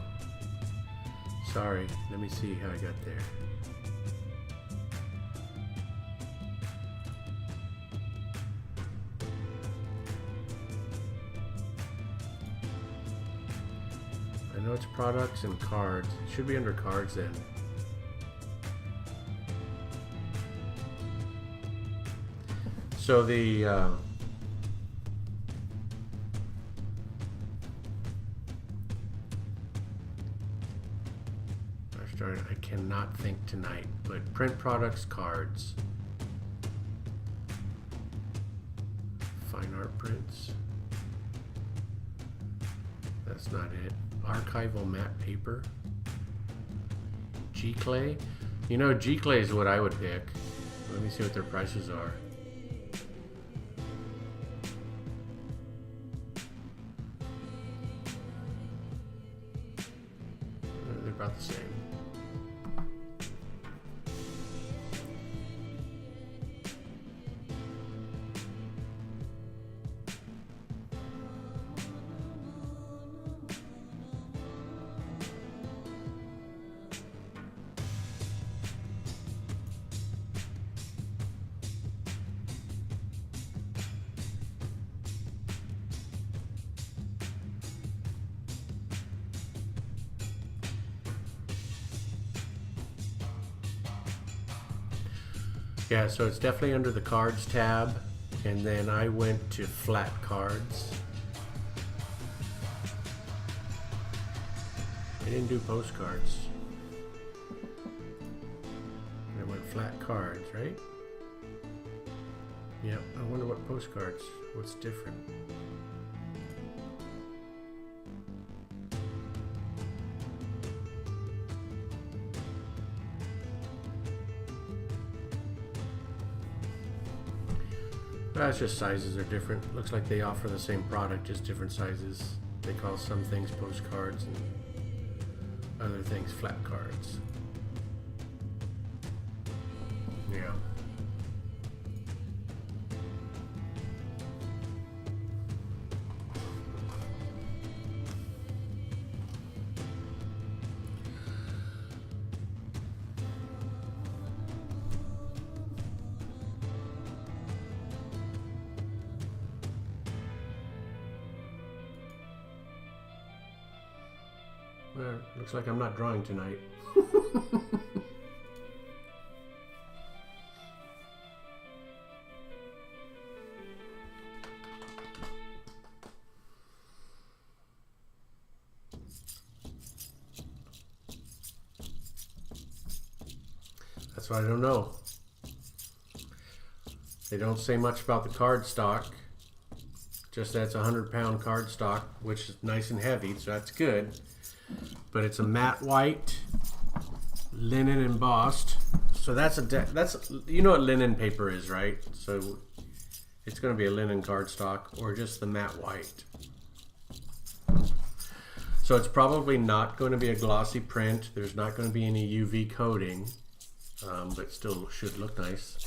sorry. Let me see how I got there. I know it's products and cards. It should be under cards then. So the I cannot think tonight, but print products, cards, fine art prints. That's not it. Archival matte paper. G-clay. You know, G-clay is what I would pick. Let me see what their prices are. They're about the same. Yeah, so it's definitely under the cards tab, and then I went to flat cards. I didn't do postcards. I went flat cards, right? Yep, I wonder what postcards, what's different. It's just sizes are different. Looks like they offer the same product, just different sizes. They call some things postcards and other things flat cards. Yeah. Well, looks like I'm not drawing tonight. That's what I don't know. They don't say much about the card stock. Just that it's a 100-pound card stock, which is nice and heavy, so that's good. But it's a matte white, linen embossed. So that's you know what linen paper is, right? So it's going to be a linen cardstock or just the matte white. So it's probably not going to be a glossy print. There's not going to be any UV coating, but still should look nice.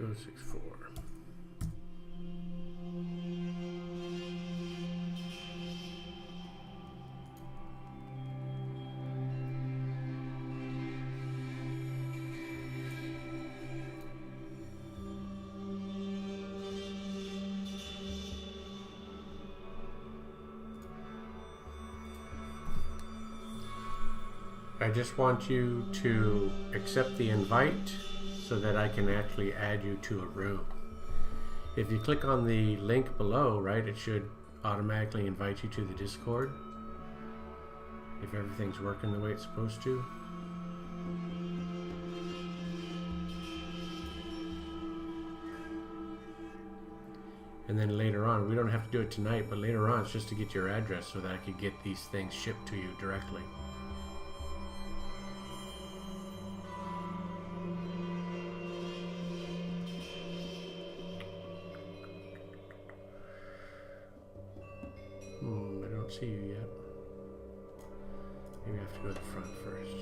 2064. I just want you to accept the invite so that I can actually add you to a room. If you click on the link below, right, it should automatically invite you to the Discord. If everything's working the way it's supposed to. And then later on, we don't have to do it tonight, but later on it's just to get your address so that I could get these things shipped to you directly. I don't see you yet. Maybe I have to go to the front first.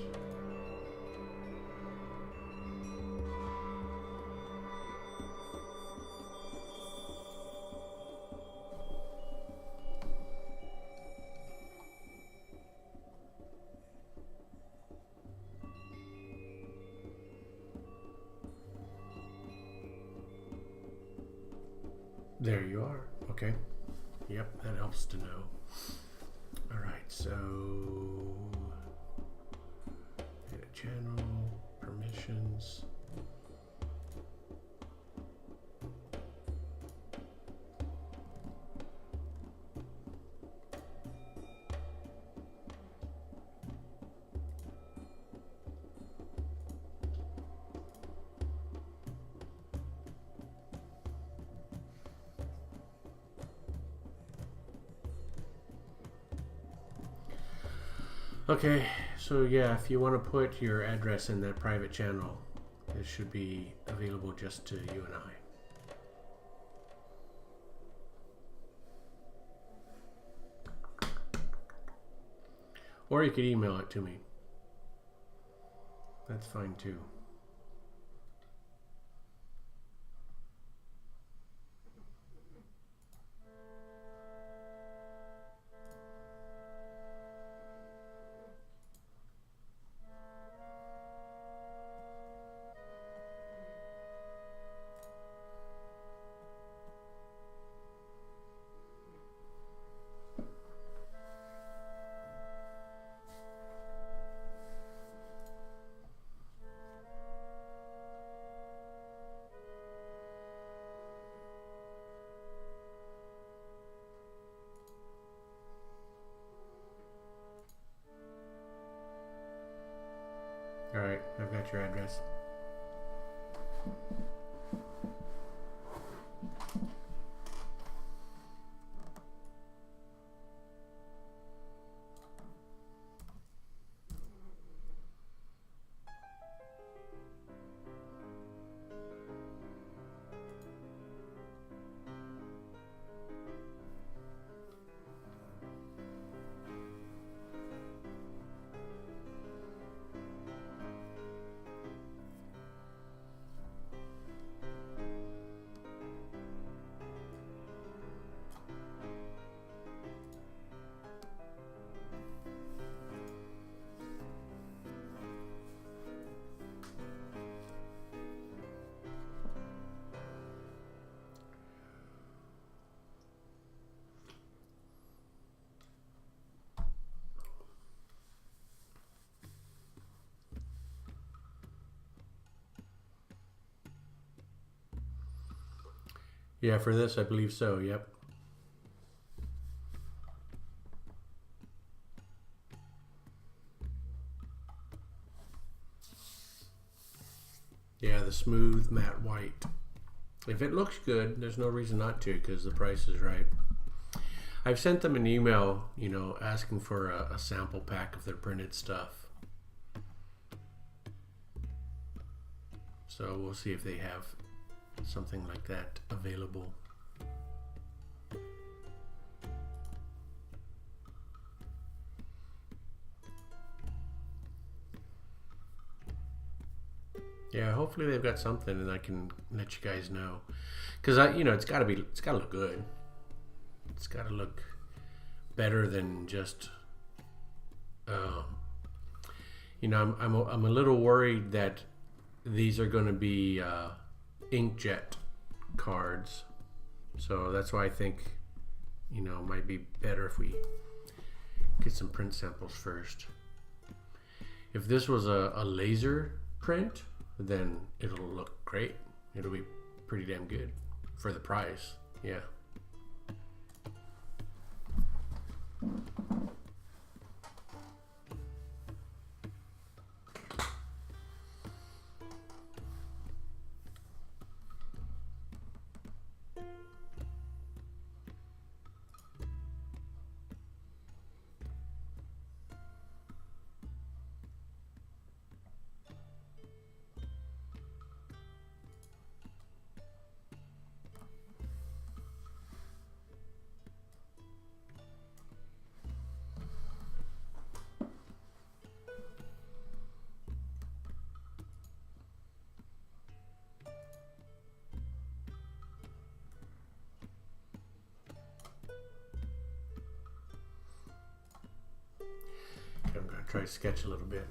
There you are. Okay. Yep, that helps to know. All right, so edit channel, permissions. Okay, so yeah, if you want to put your address in that private channel, it should be available just to you and I. Or you could email it to me. That's fine too. All right, I've got your address. Yeah, for this, I believe so, yep. Yeah, the smooth matte white. If it looks good, there's no reason not to because the price is right. I've sent them an email, you know, asking for a sample pack of their printed stuff. So we'll see if they have something like that available. Yeah, hopefully they've got something and I can let you guys know. Because it's gotta look good. It's gotta look better than just, I'm a little worried that these are going to be inkjet cards, so that's why I think it might be better if we get some print samples first. If this was a laser print, then it'll look great. It'll be pretty damn good for the price. Yeah. I'm going to try to sketch a little bit.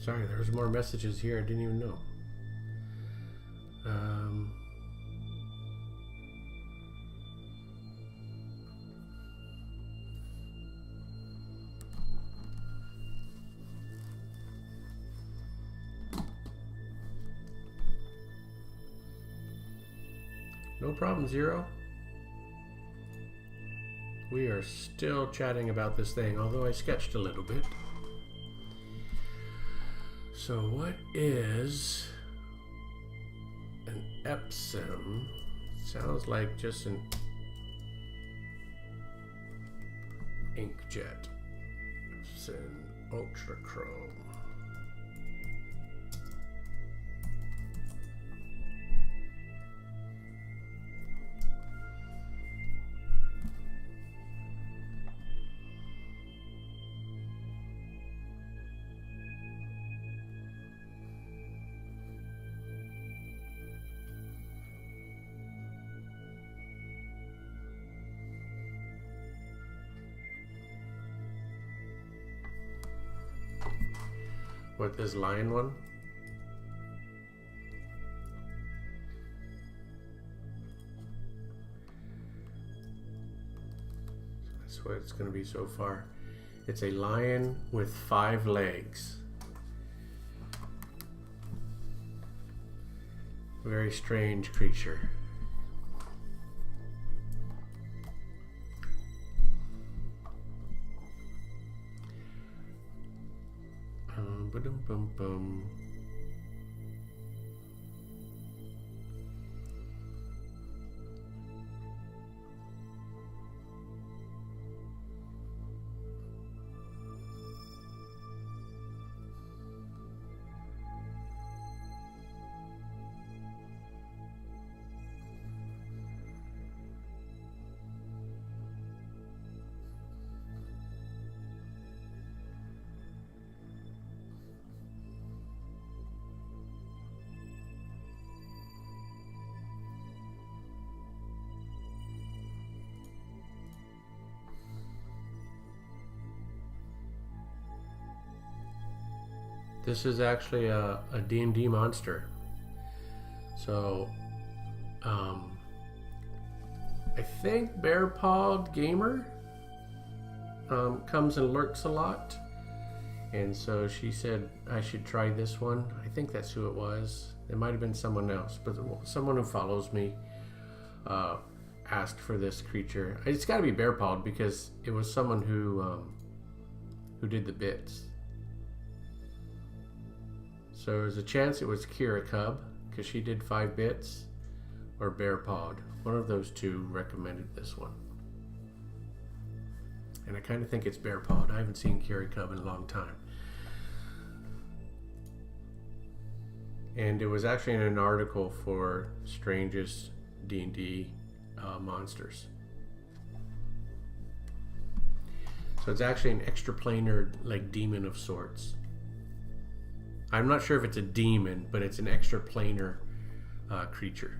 Sorry, there's more messages here I didn't even know. No problem, Zero. We are still chatting about this thing, although I sketched a little bit. So what is an Epson? Sounds like just an inkjet. Epson Ultra Chrome. What, this lion one? That's what it's going to be so far. It's a lion with 5 legs. Very strange creature. Ba-dum-bum-bum. This is actually a D&D monster. So, I think Bearpawed Gamer comes and lurks a lot. And so she said I should try this one. I think that's who it was. It might have been someone else, but someone who follows me asked for this creature. It's got to be Bearpawed because it was someone who did the bits. So there's a chance it was Kira Cub because she did 5 bits, or Bearpawed. One of those two recommended this one. And I kind of think it's Bearpawed. I haven't seen Kira Cub in a long time. And it was actually in an article for Strangest D&D monsters. So it's actually an extraplanar, like, demon of sorts. I'm not sure if it's a demon, but it's an extraplanar creature.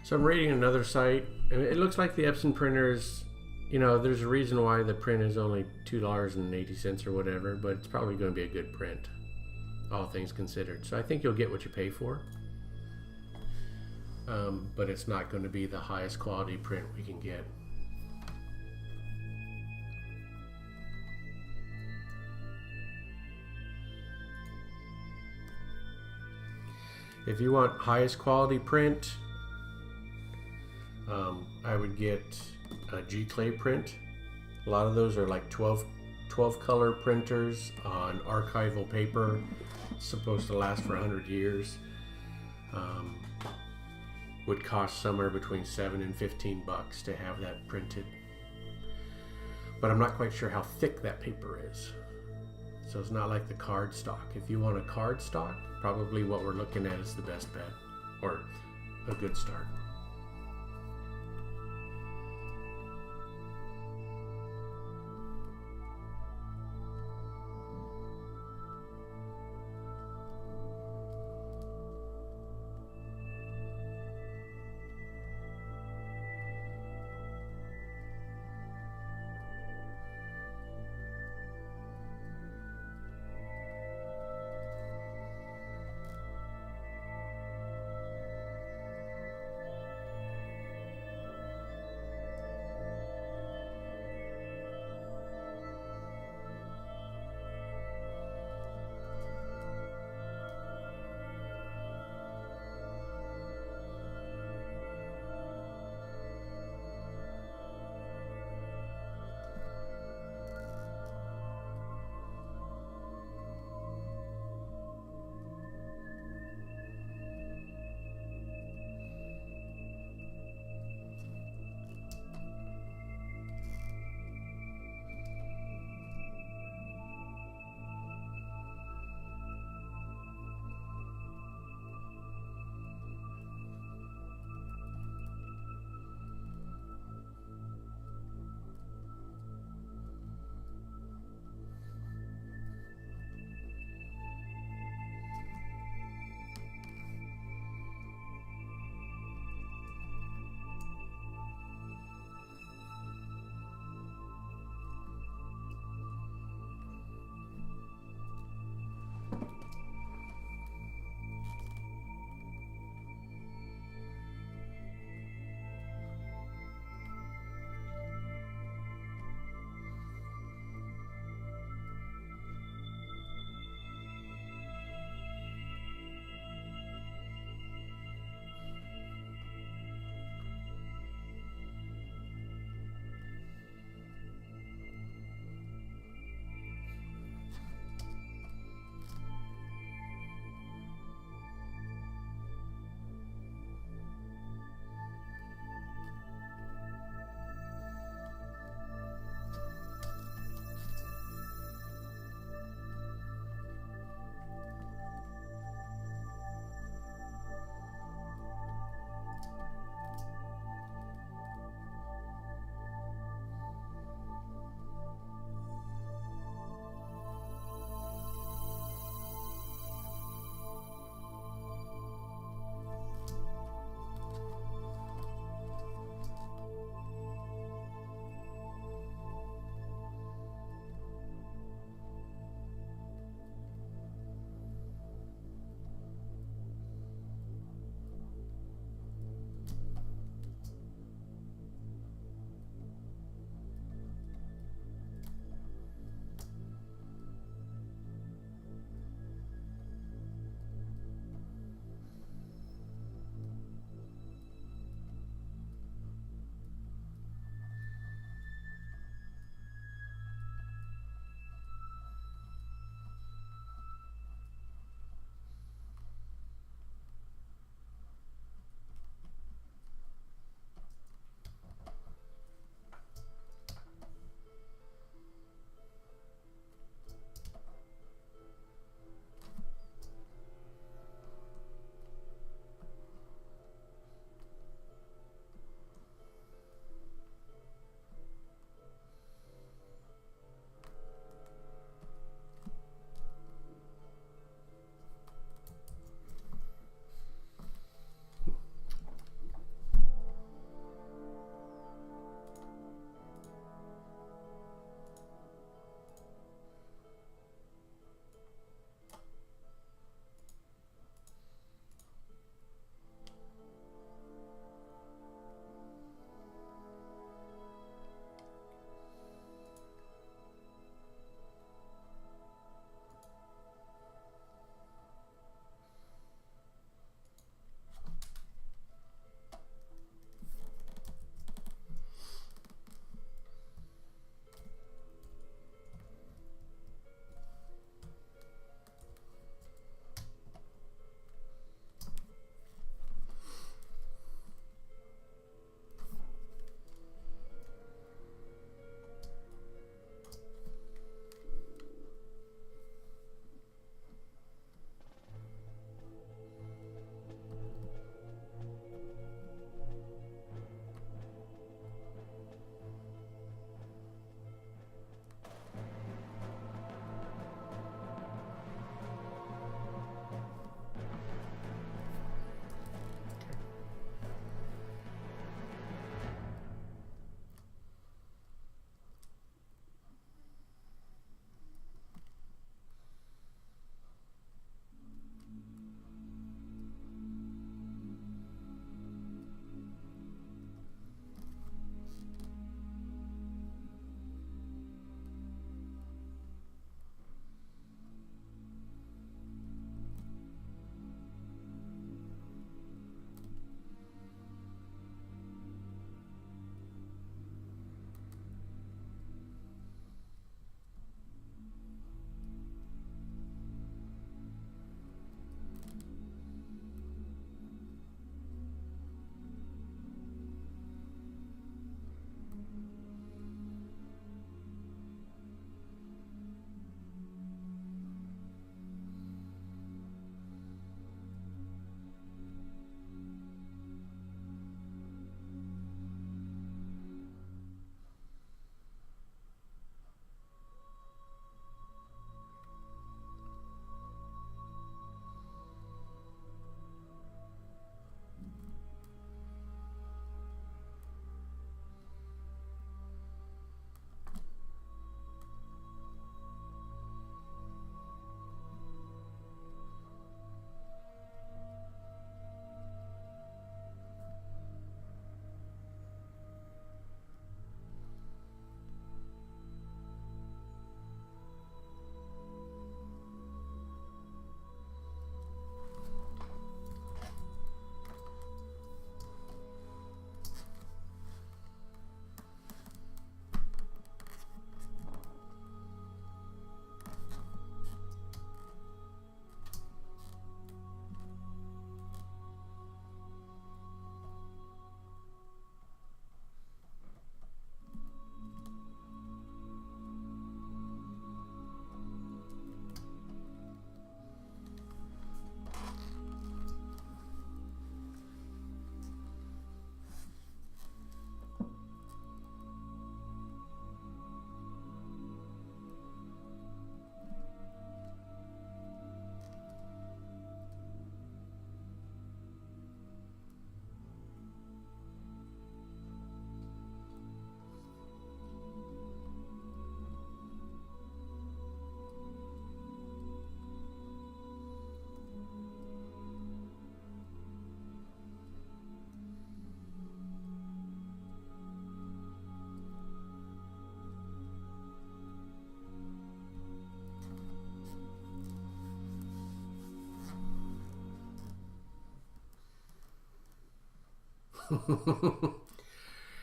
So I'm reading another site. It looks like the Epson printers you know, there's a reason why the print is only $2.80 or whatever, but it's probably going to be a good print, all things considered. So I think you'll get what you pay for, but it's not going to be the highest quality print we can get. If you want highest quality print, I would get a G-Clay print. A lot of those are like 12 color printers on archival paper. It's supposed to last for 100 years. Would cost somewhere between $7 and $15 to have that printed. But I'm not quite sure how thick that paper is. So it's not like the card stock. If you want a card stock, probably what we're looking at is the best bet, or a good start.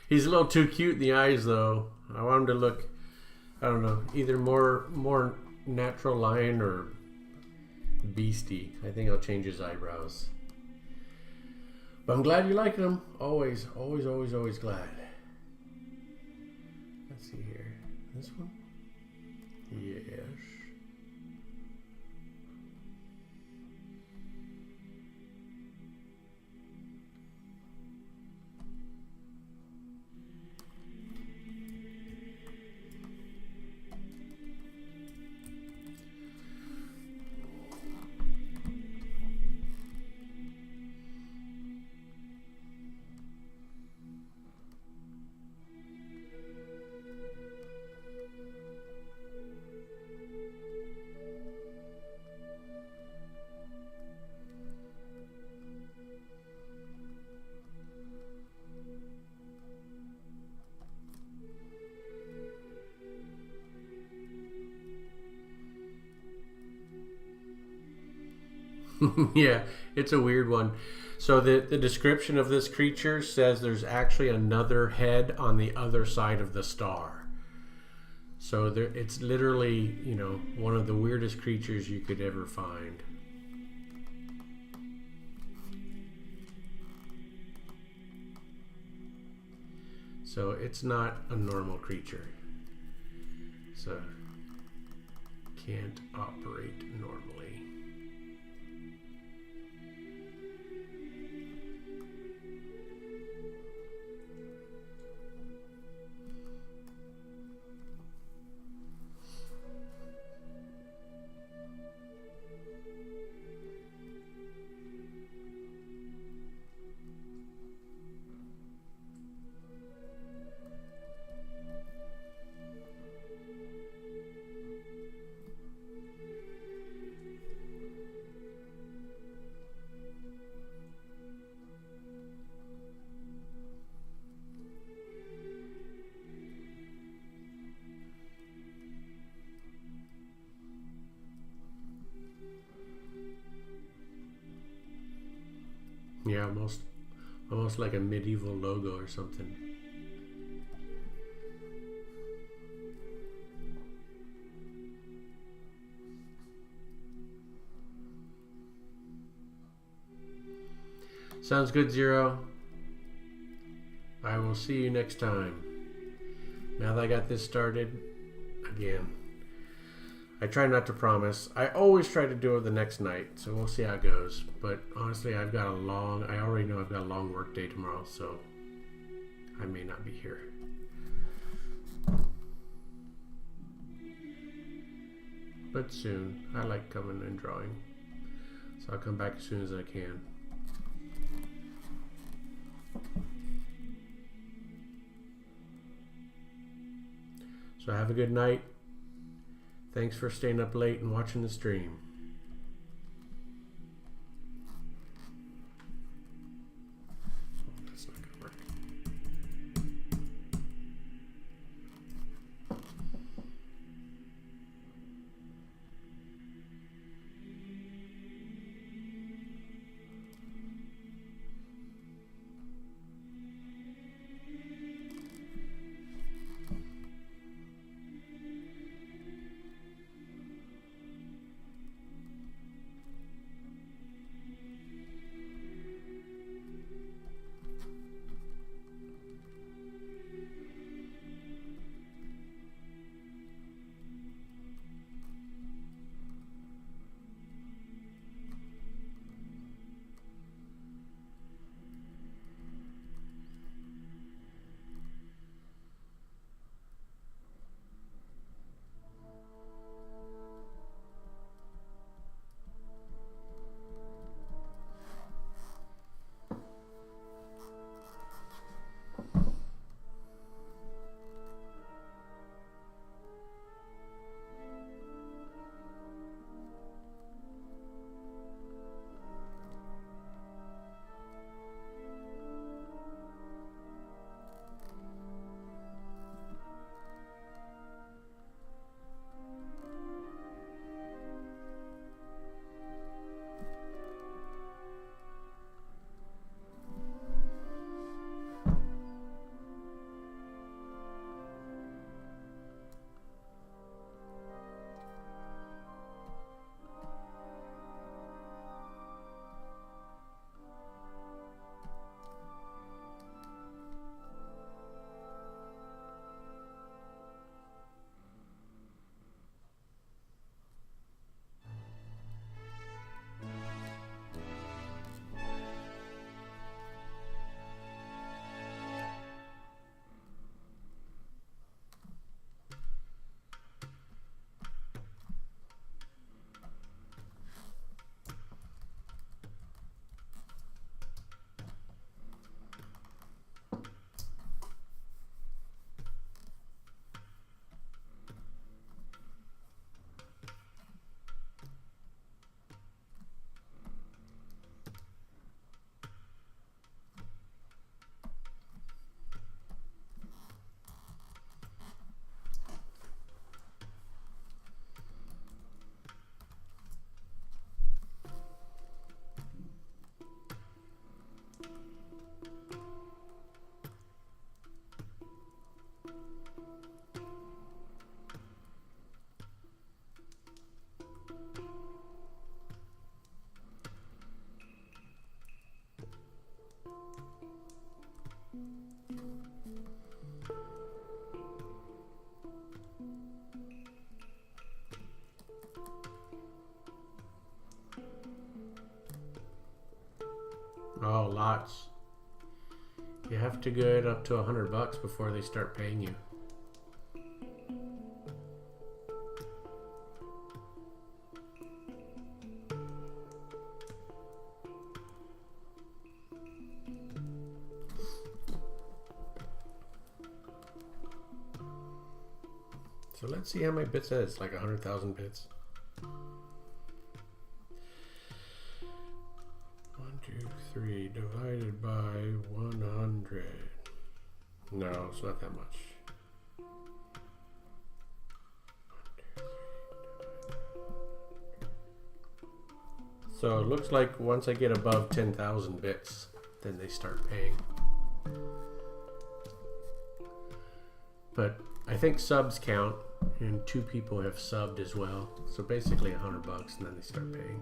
He's a little too cute in the eyes, though. I want him to look, I don't know, either more natural lion or beastie. I think I'll change his eyebrows. But I'm glad you like him. Always, always, always, always glad. Let's see here. This one? Yes. Yeah, it's a weird one. So the description of this creature says there's actually another head on the other side of the star. So it's literally, you know, one of the weirdest creatures you could ever find. So it's not a normal creature. So can't operate normally. Yeah, almost like a medieval logo or something. Sounds good, Zero. I will see you next time. Now that I got this started, again, I try not to promise. I always try to do it the next night, so we'll see how it goes. But honestly, I already know I've got a long work day tomorrow, so I may not be here. But soon. I like coming and drawing, so I'll come back as soon as I can. So have a good night. Thanks for staying up late and watching the stream. That's not gonna work. Oh, lots. You have to get up to $100 before they start paying you. So let's see how many bits that is. Like 100,000 bits. 1, 2, 3 divided by 100. No, it's not that much. 1, 2, 3. So it looks like once I get above 10,000 bits, then they start paying. But I think subs count, and 2 people have subbed as well. So basically $100, and then they start paying.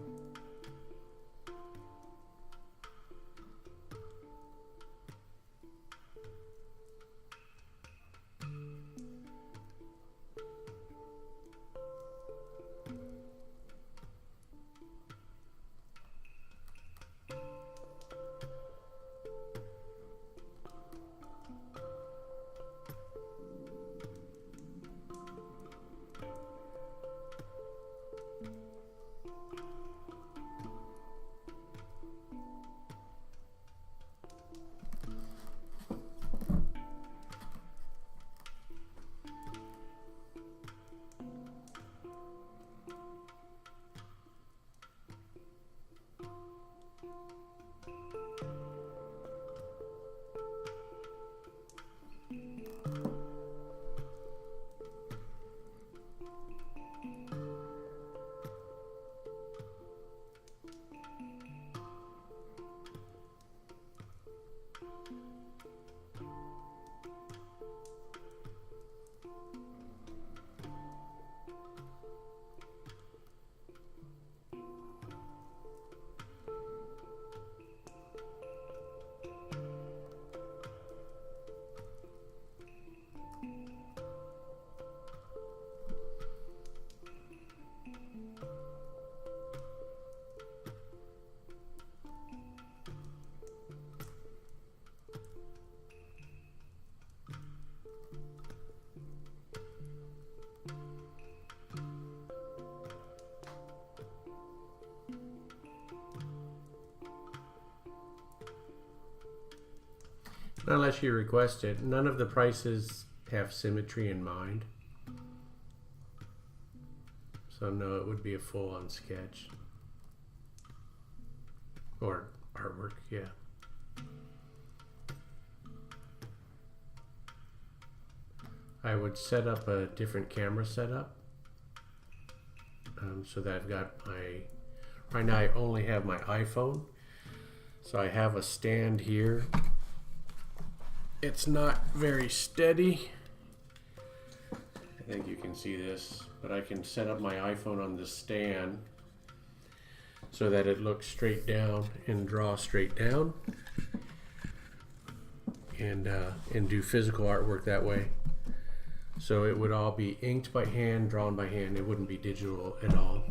Unless you request it. None of the prices have symmetry in mind. So no, it would be a full-on sketch. Or artwork, yeah. I would set up a different camera setup. So that I've got my... Right now I only have my iPhone. So I have a stand here. It's not very steady. I think you can see this, but I can set up my iPhone on this stand so that it looks straight down and draw straight down, and do physical artwork that way. So it would all be inked by hand, drawn by hand. It wouldn't be digital at all.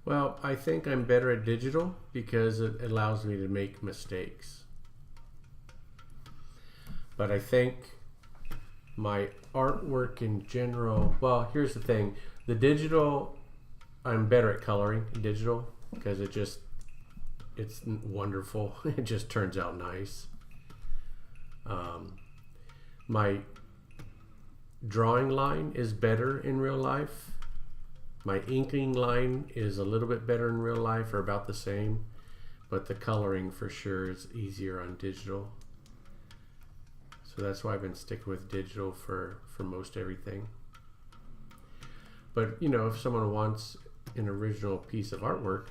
Well, I think I'm better at digital because it allows me to make mistakes. But I think my artwork in general, well, here's the thing. The digital, I'm better at coloring digital because it's wonderful. It just turns out nice. My drawing line is better in real life. My inking line is a little bit better in real life, or about the same, but the coloring for sure is easier on digital. So that's why I've been sticking with digital for most everything. But you know, if someone wants an original piece of artwork,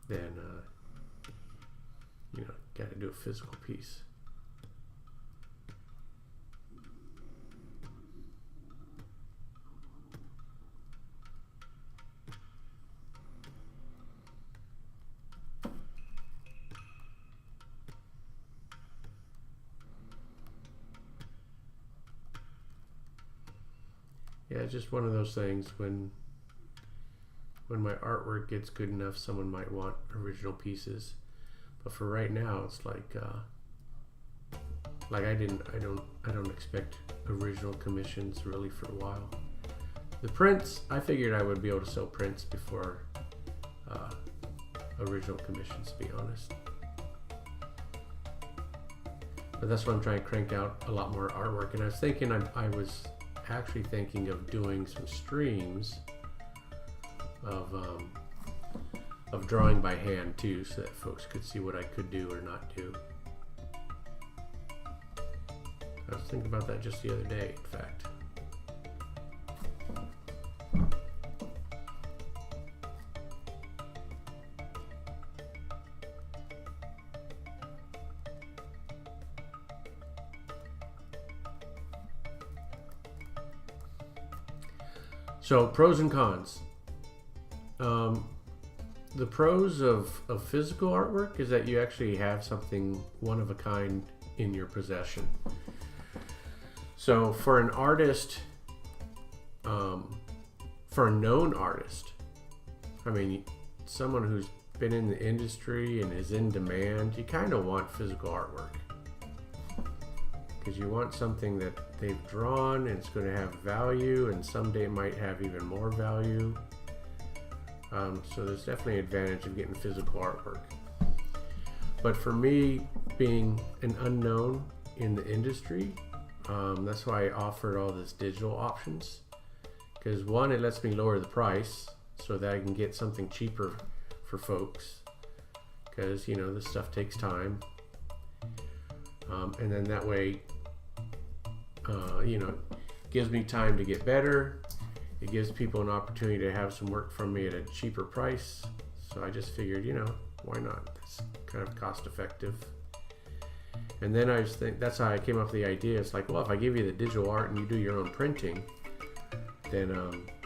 then you know, got to do a physical piece. Yeah, it's just one of those things when my artwork gets good enough, someone might want original pieces. But for right now, it's like I don't expect original commissions really for a while. The prints, I figured I would be able to sell prints before original commissions, to be honest. But that's why I'm trying to crank out a lot more artwork. And I was thinking, I was actually thinking of doing some streams of drawing by hand too, so that folks could see what I could do or not do. I was thinking about that just the other day, in fact. So pros and cons. The pros of physical artwork is that you actually have something one of a kind in your possession. So for an artist, for a known artist, I mean, someone who's been in the industry and is in demand, you kind of want physical artwork. Because you want something that they've drawn and it's going to have value, and someday it might have even more value. So there's definitely an advantage of getting physical artwork. But for me, being an unknown in the industry, that's why I offered all this digital options. Because one, it lets me lower the price so that I can get something cheaper for folks. Because, you know, this stuff takes time. And then that way, you know, gives me time to get better. It gives people an opportunity to have some work from me at a cheaper price. So I just figured, you know, why not? It's kind of cost effective. And then I just think that's how I came up with the idea. It's like, well, if I give you the digital art and you do your own printing, then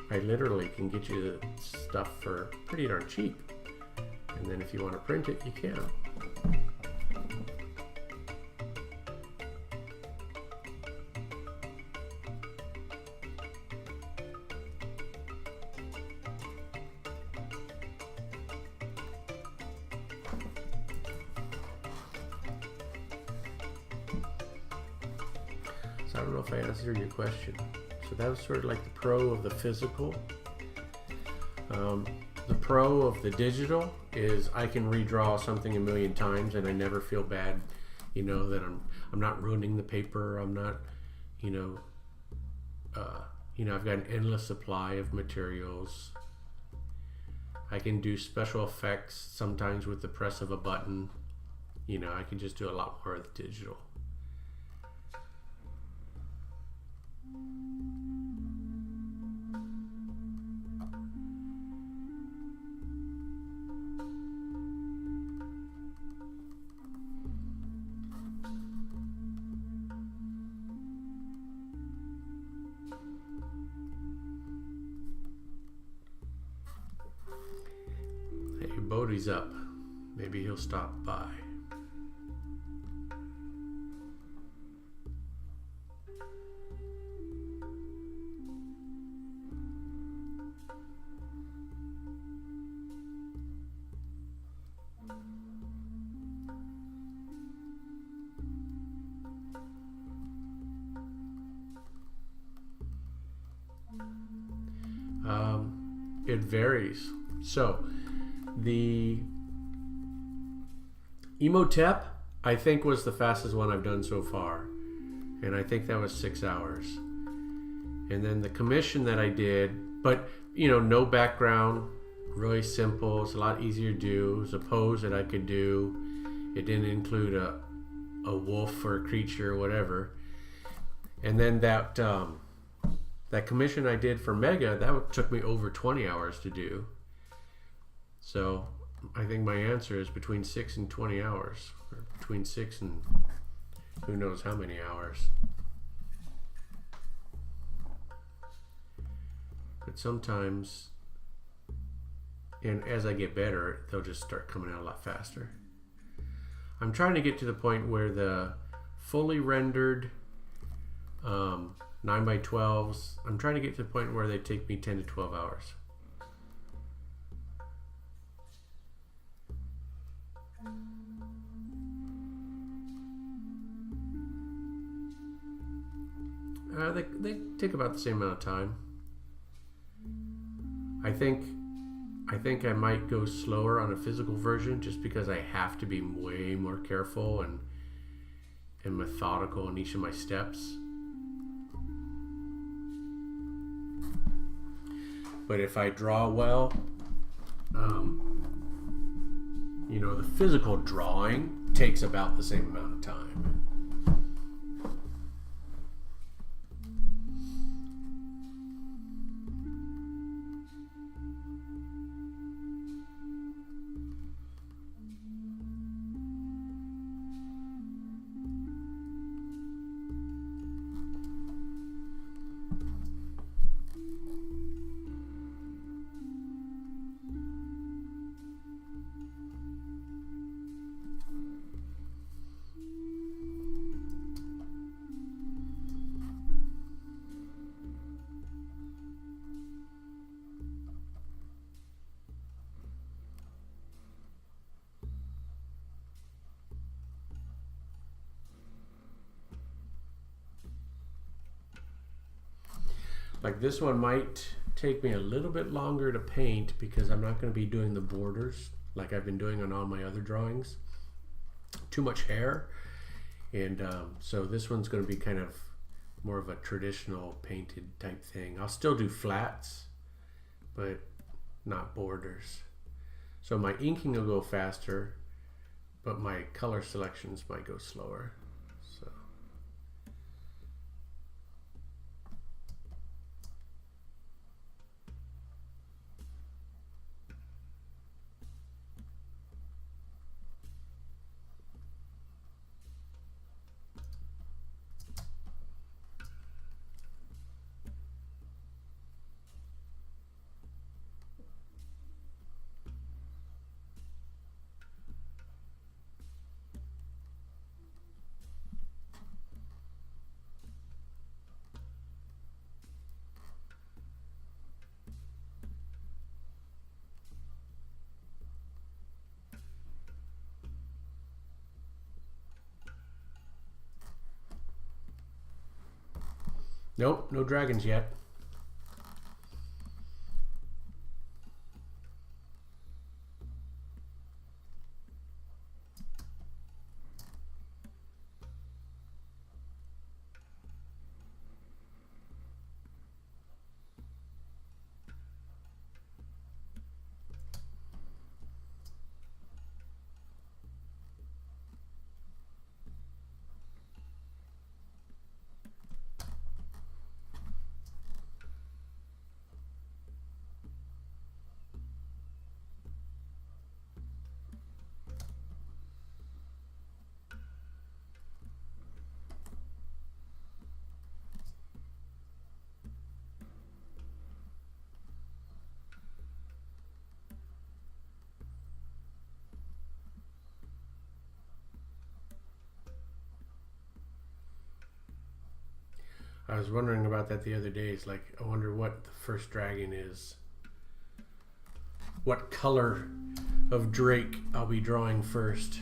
I literally can get you the stuff for pretty darn cheap. And then if you want to print it, you can. I don't know if I answered your question. So that was sort of like the pro of the physical. The pro of the digital is I can redraw something a million times and I never feel bad, you know, that I'm not ruining the paper. I'm not, you know, I've got an endless supply of materials. I can do special effects sometimes with the press of a button. You know, I can just do a lot more of the digital. Hey, Bodhi's up. Maybe he'll stop by. It varies. So the Emotep, I think, was the fastest one I've done so far, and I think that was 6 hours. And then the commission that I did, but you know, no background, really simple. It's a lot easier to do. It was a pose that I could do. It didn't include a wolf or a creature or whatever. And then that commission I did for Mega, that took me over 20 hours to do. So I think my answer is between 6 and 20 hours, or between 6 and who knows how many hours. But sometimes, and as I get better, they'll just start coming out a lot faster. I'm trying to get to the point where the fully rendered 9x12s. I'm trying to get to the point where they take me 10 to 12 hours. They take about the same amount of time. I think I might go slower on a physical version just because I have to be way more careful and methodical in each of my steps. But if I draw well, you know, the physical drawing takes about the same amount of time. Like this one might take me a little bit longer to paint because I'm not going to be doing the borders like I've been doing on all my other drawings. Too much hair, and so this one's going to be kind of more of a traditional painted type thing. I'll still do flats, but not borders. So my inking will go faster, but my color selections might go slower. So. Nope, no dragons yet. I was wondering about that the other day. It's like, I wonder what the first dragon is. What color of Drake I'll be drawing first.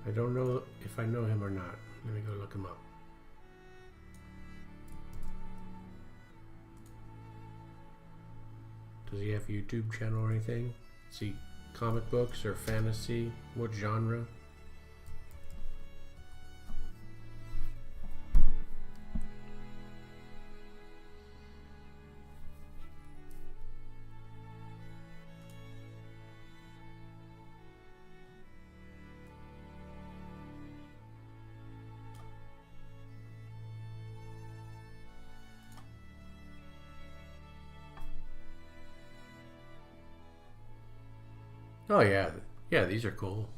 I don't know if I know him or not. Let me go look him up. Does he have a YouTube channel or anything? Is he comic books or fantasy? What genre? Oh yeah, yeah, these are cool.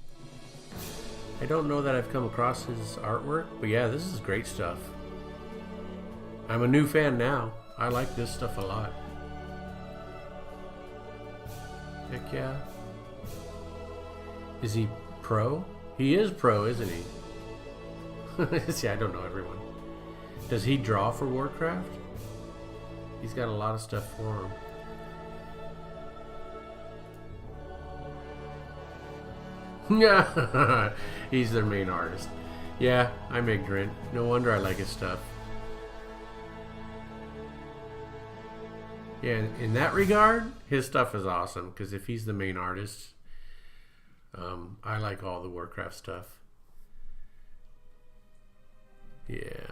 I don't know that I've come across his artwork, but yeah, this is great stuff. I'm a new fan now. I like this stuff a lot. Heck yeah. Is he pro? He is pro, isn't he? See, I don't know everyone. Does he draw for Warcraft? He's got a lot of stuff for him. Yeah, he's their main artist. Yeah, I'm ignorant. No wonder I like his stuff. Yeah, in that regard, his stuff is awesome, because if he's the main artist, I like all the Warcraft stuff. Yeah.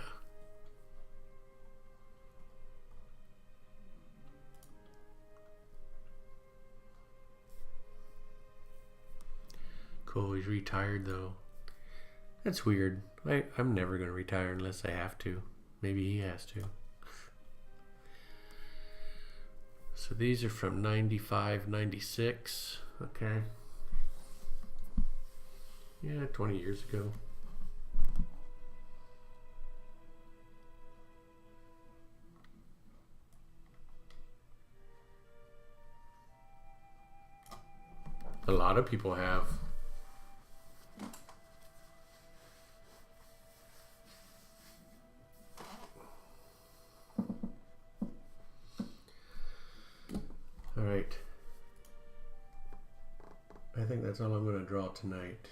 Cool, he's retired though. That's weird. I'm never going to retire unless I have to. Maybe he has to. So these are from 95, 96. Okay. Yeah, 20 years ago. A lot of people have. All right. I think that's all I'm going to draw tonight.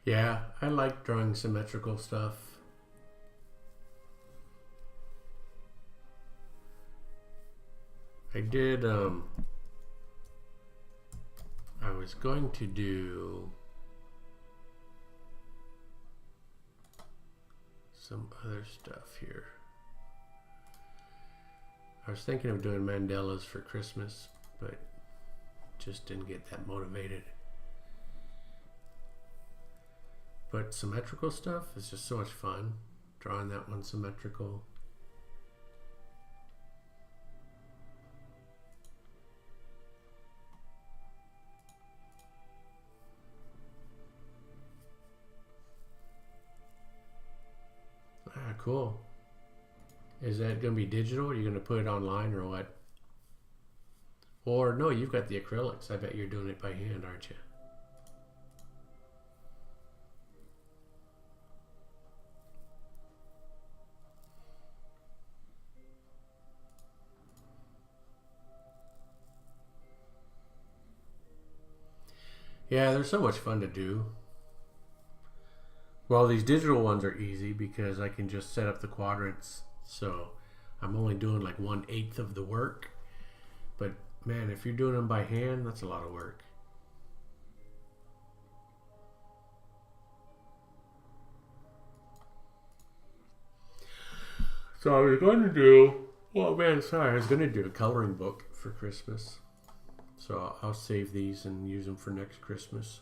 Yeah, I like drawing symmetrical stuff. I did, I was going to do some other stuff here. I was thinking of doing mandalas for Christmas, but just didn't get that motivated. But symmetrical stuff is just so much fun. Drawing that one symmetrical. Ah, cool. Is that going to be digital? Are you going to put it online or what? Or no, you've got the acrylics. I bet you're doing it by hand, aren't you? Yeah, they're so much fun to do. Well, these digital ones are easy because I can just set up the quadrants. So I'm only doing like 1/8 of the work. But man, if you're doing them by hand, that's a lot of work. So I was going to do, oh man, sorry, I was going to do a coloring book for Christmas. So I'll save these and use them for next Christmas.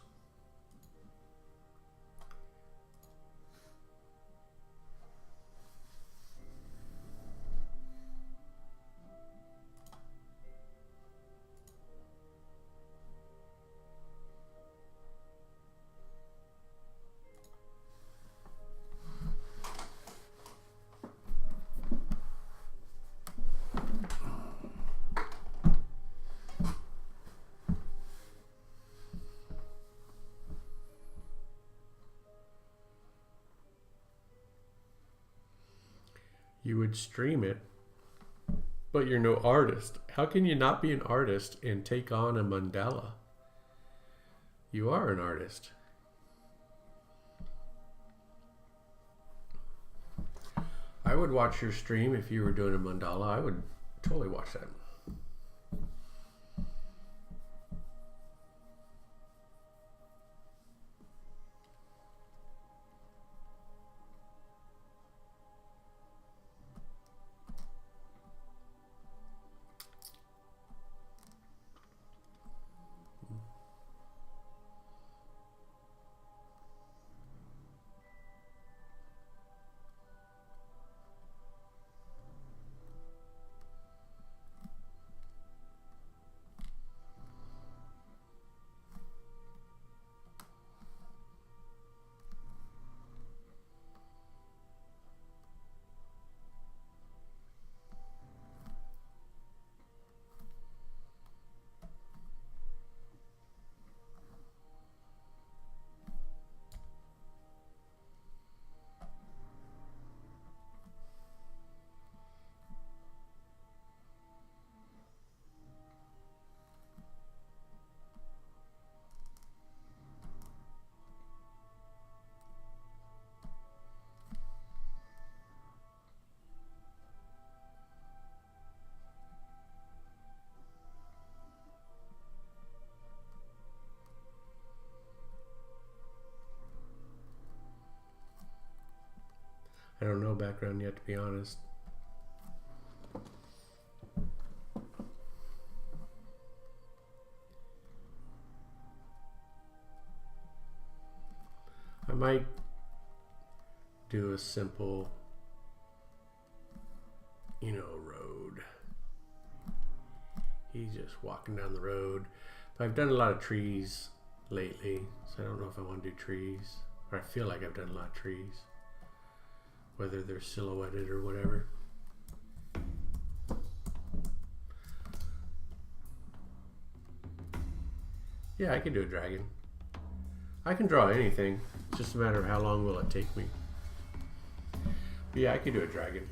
You would stream it, but you're no artist. How can you not be an artist and take on a mandala? You are an artist. I would watch your stream if you were doing a mandala. I would totally watch that. I don't know background yet, to be honest. I might do a simple, you know, road. He's just walking down the road. But I've done a lot of trees lately, so I don't know if I want to do trees. Or I feel like I've done a lot of trees, whether they're silhouetted or whatever. Yeah, I can do a dragon. I can draw anything. It's just a matter of how long will it take me. But yeah, I could do a dragon.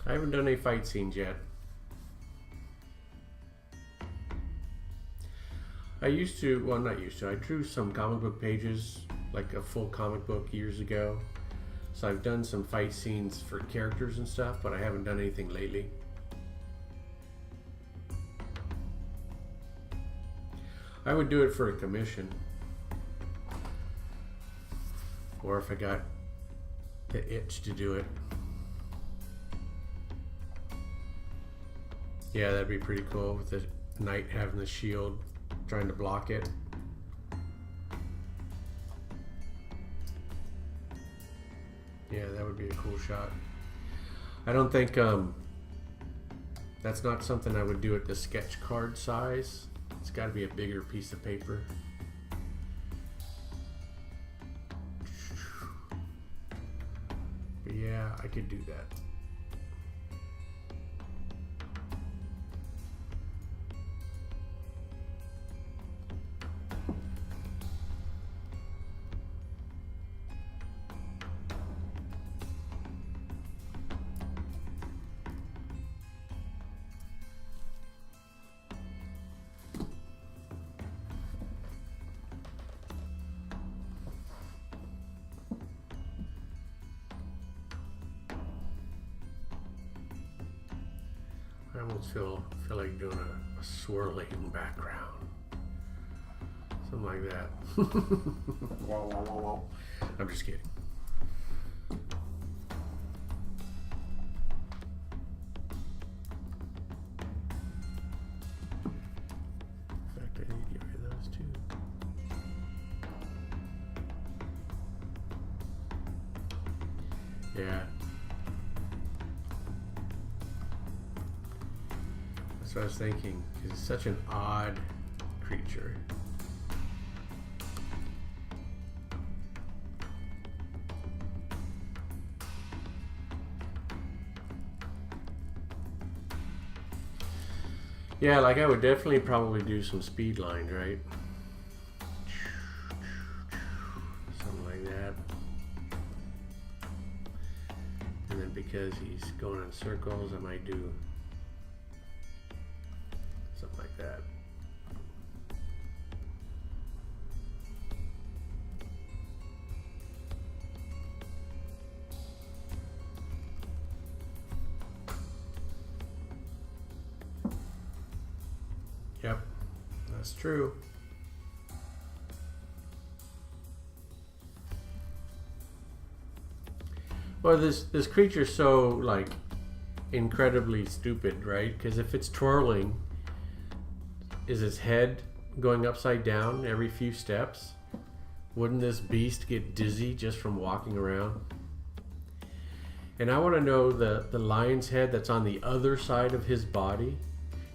I haven't done any fight scenes yet. I used to, well, not used to, I drew some comic book pages, like a full comic book years ago. So I've done some fight scenes for characters and stuff, but I haven't done anything lately. I would do it for a commission. Or if I got the itch to do it. Yeah, that'd be pretty cool with the knight having the shield trying to block it. Yeah, that would be a cool shot. I don't think that's not something I would do at the sketch card size. It's got to be a bigger piece of paper. But yeah, I could do that. I almost feel like doing a swirling background. Something like that. I'm just kidding. In fact, I need to get rid of those too. Yeah. That's what I was thinking, because it's such an odd creature. Yeah, like I would definitely probably do some speed lines, right? Something like that. And then because he's going in circles, I might do something like that. Yep, that's true. Well, this creature's so like incredibly stupid, right? Because if it's twirling, is his head going upside down every few steps? Wouldn't this beast get dizzy just from walking around? And I want to know the lion's head that's on the other side of his body.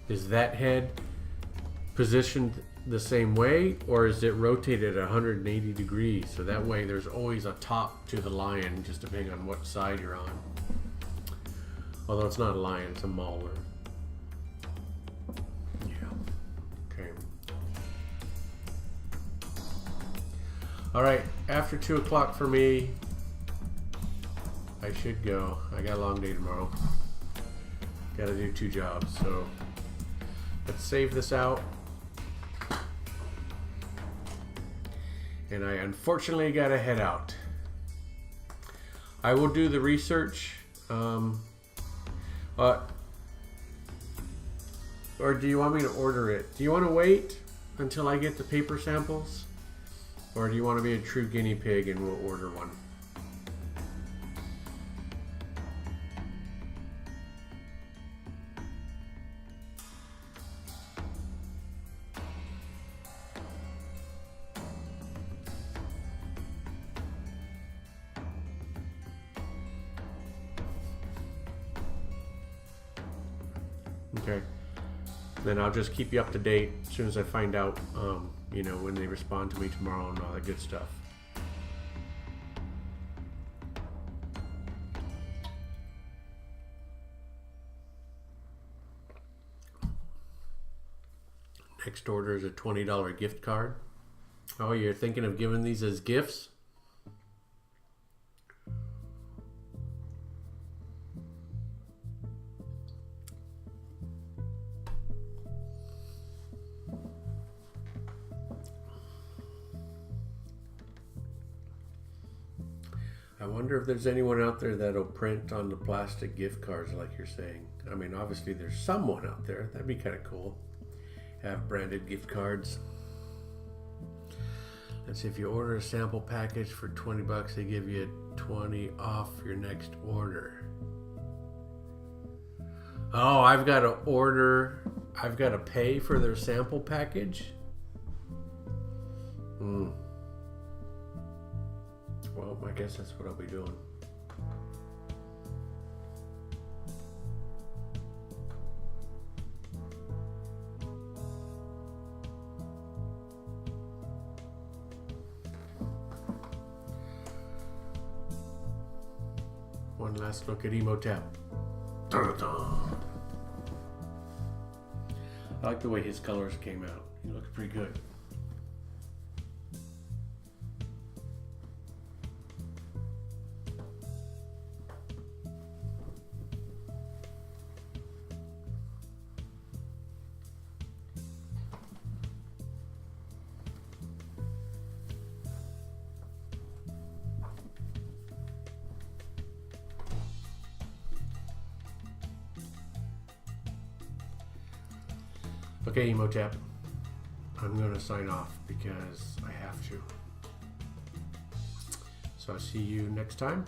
Is that head positioned the same way, or is it rotated at 180 degrees? So that way there's always a top to the lion, just depending on what side you're on. Although it's not a lion, it's a Mauler. Yeah. Okay. All right, after 2 o'clock for me, I should go. I got a long day tomorrow. Gotta do 2 jobs, so let's save this out. And I unfortunately gotta head out. I will do the research, or do you want me to order it? Do you want to wait until I get the paper samples? Or do you want to be a true guinea pig and we'll order one? Okay. Then I'll just keep you up to date as soon as I find out, you know, when they respond to me tomorrow and all that good stuff. Next order is a $20 gift card. Oh, you're thinking of giving these as gifts? I wonder if there's anyone out there that'll print on the plastic gift cards like you're saying. I mean, obviously there's someone out there. That'd be kind of cool. Have branded gift cards. Let's see, if you order a sample package for 20 bucks, they give you 20 off your next order. Oh, I've got to pay for their sample package? Well, I guess that's what I'll be doing. One last look at Emotep. I like the way his colors came out. He looks pretty good. Okay, Emotep, I'm going to sign off because I have to. So I'll see you next time.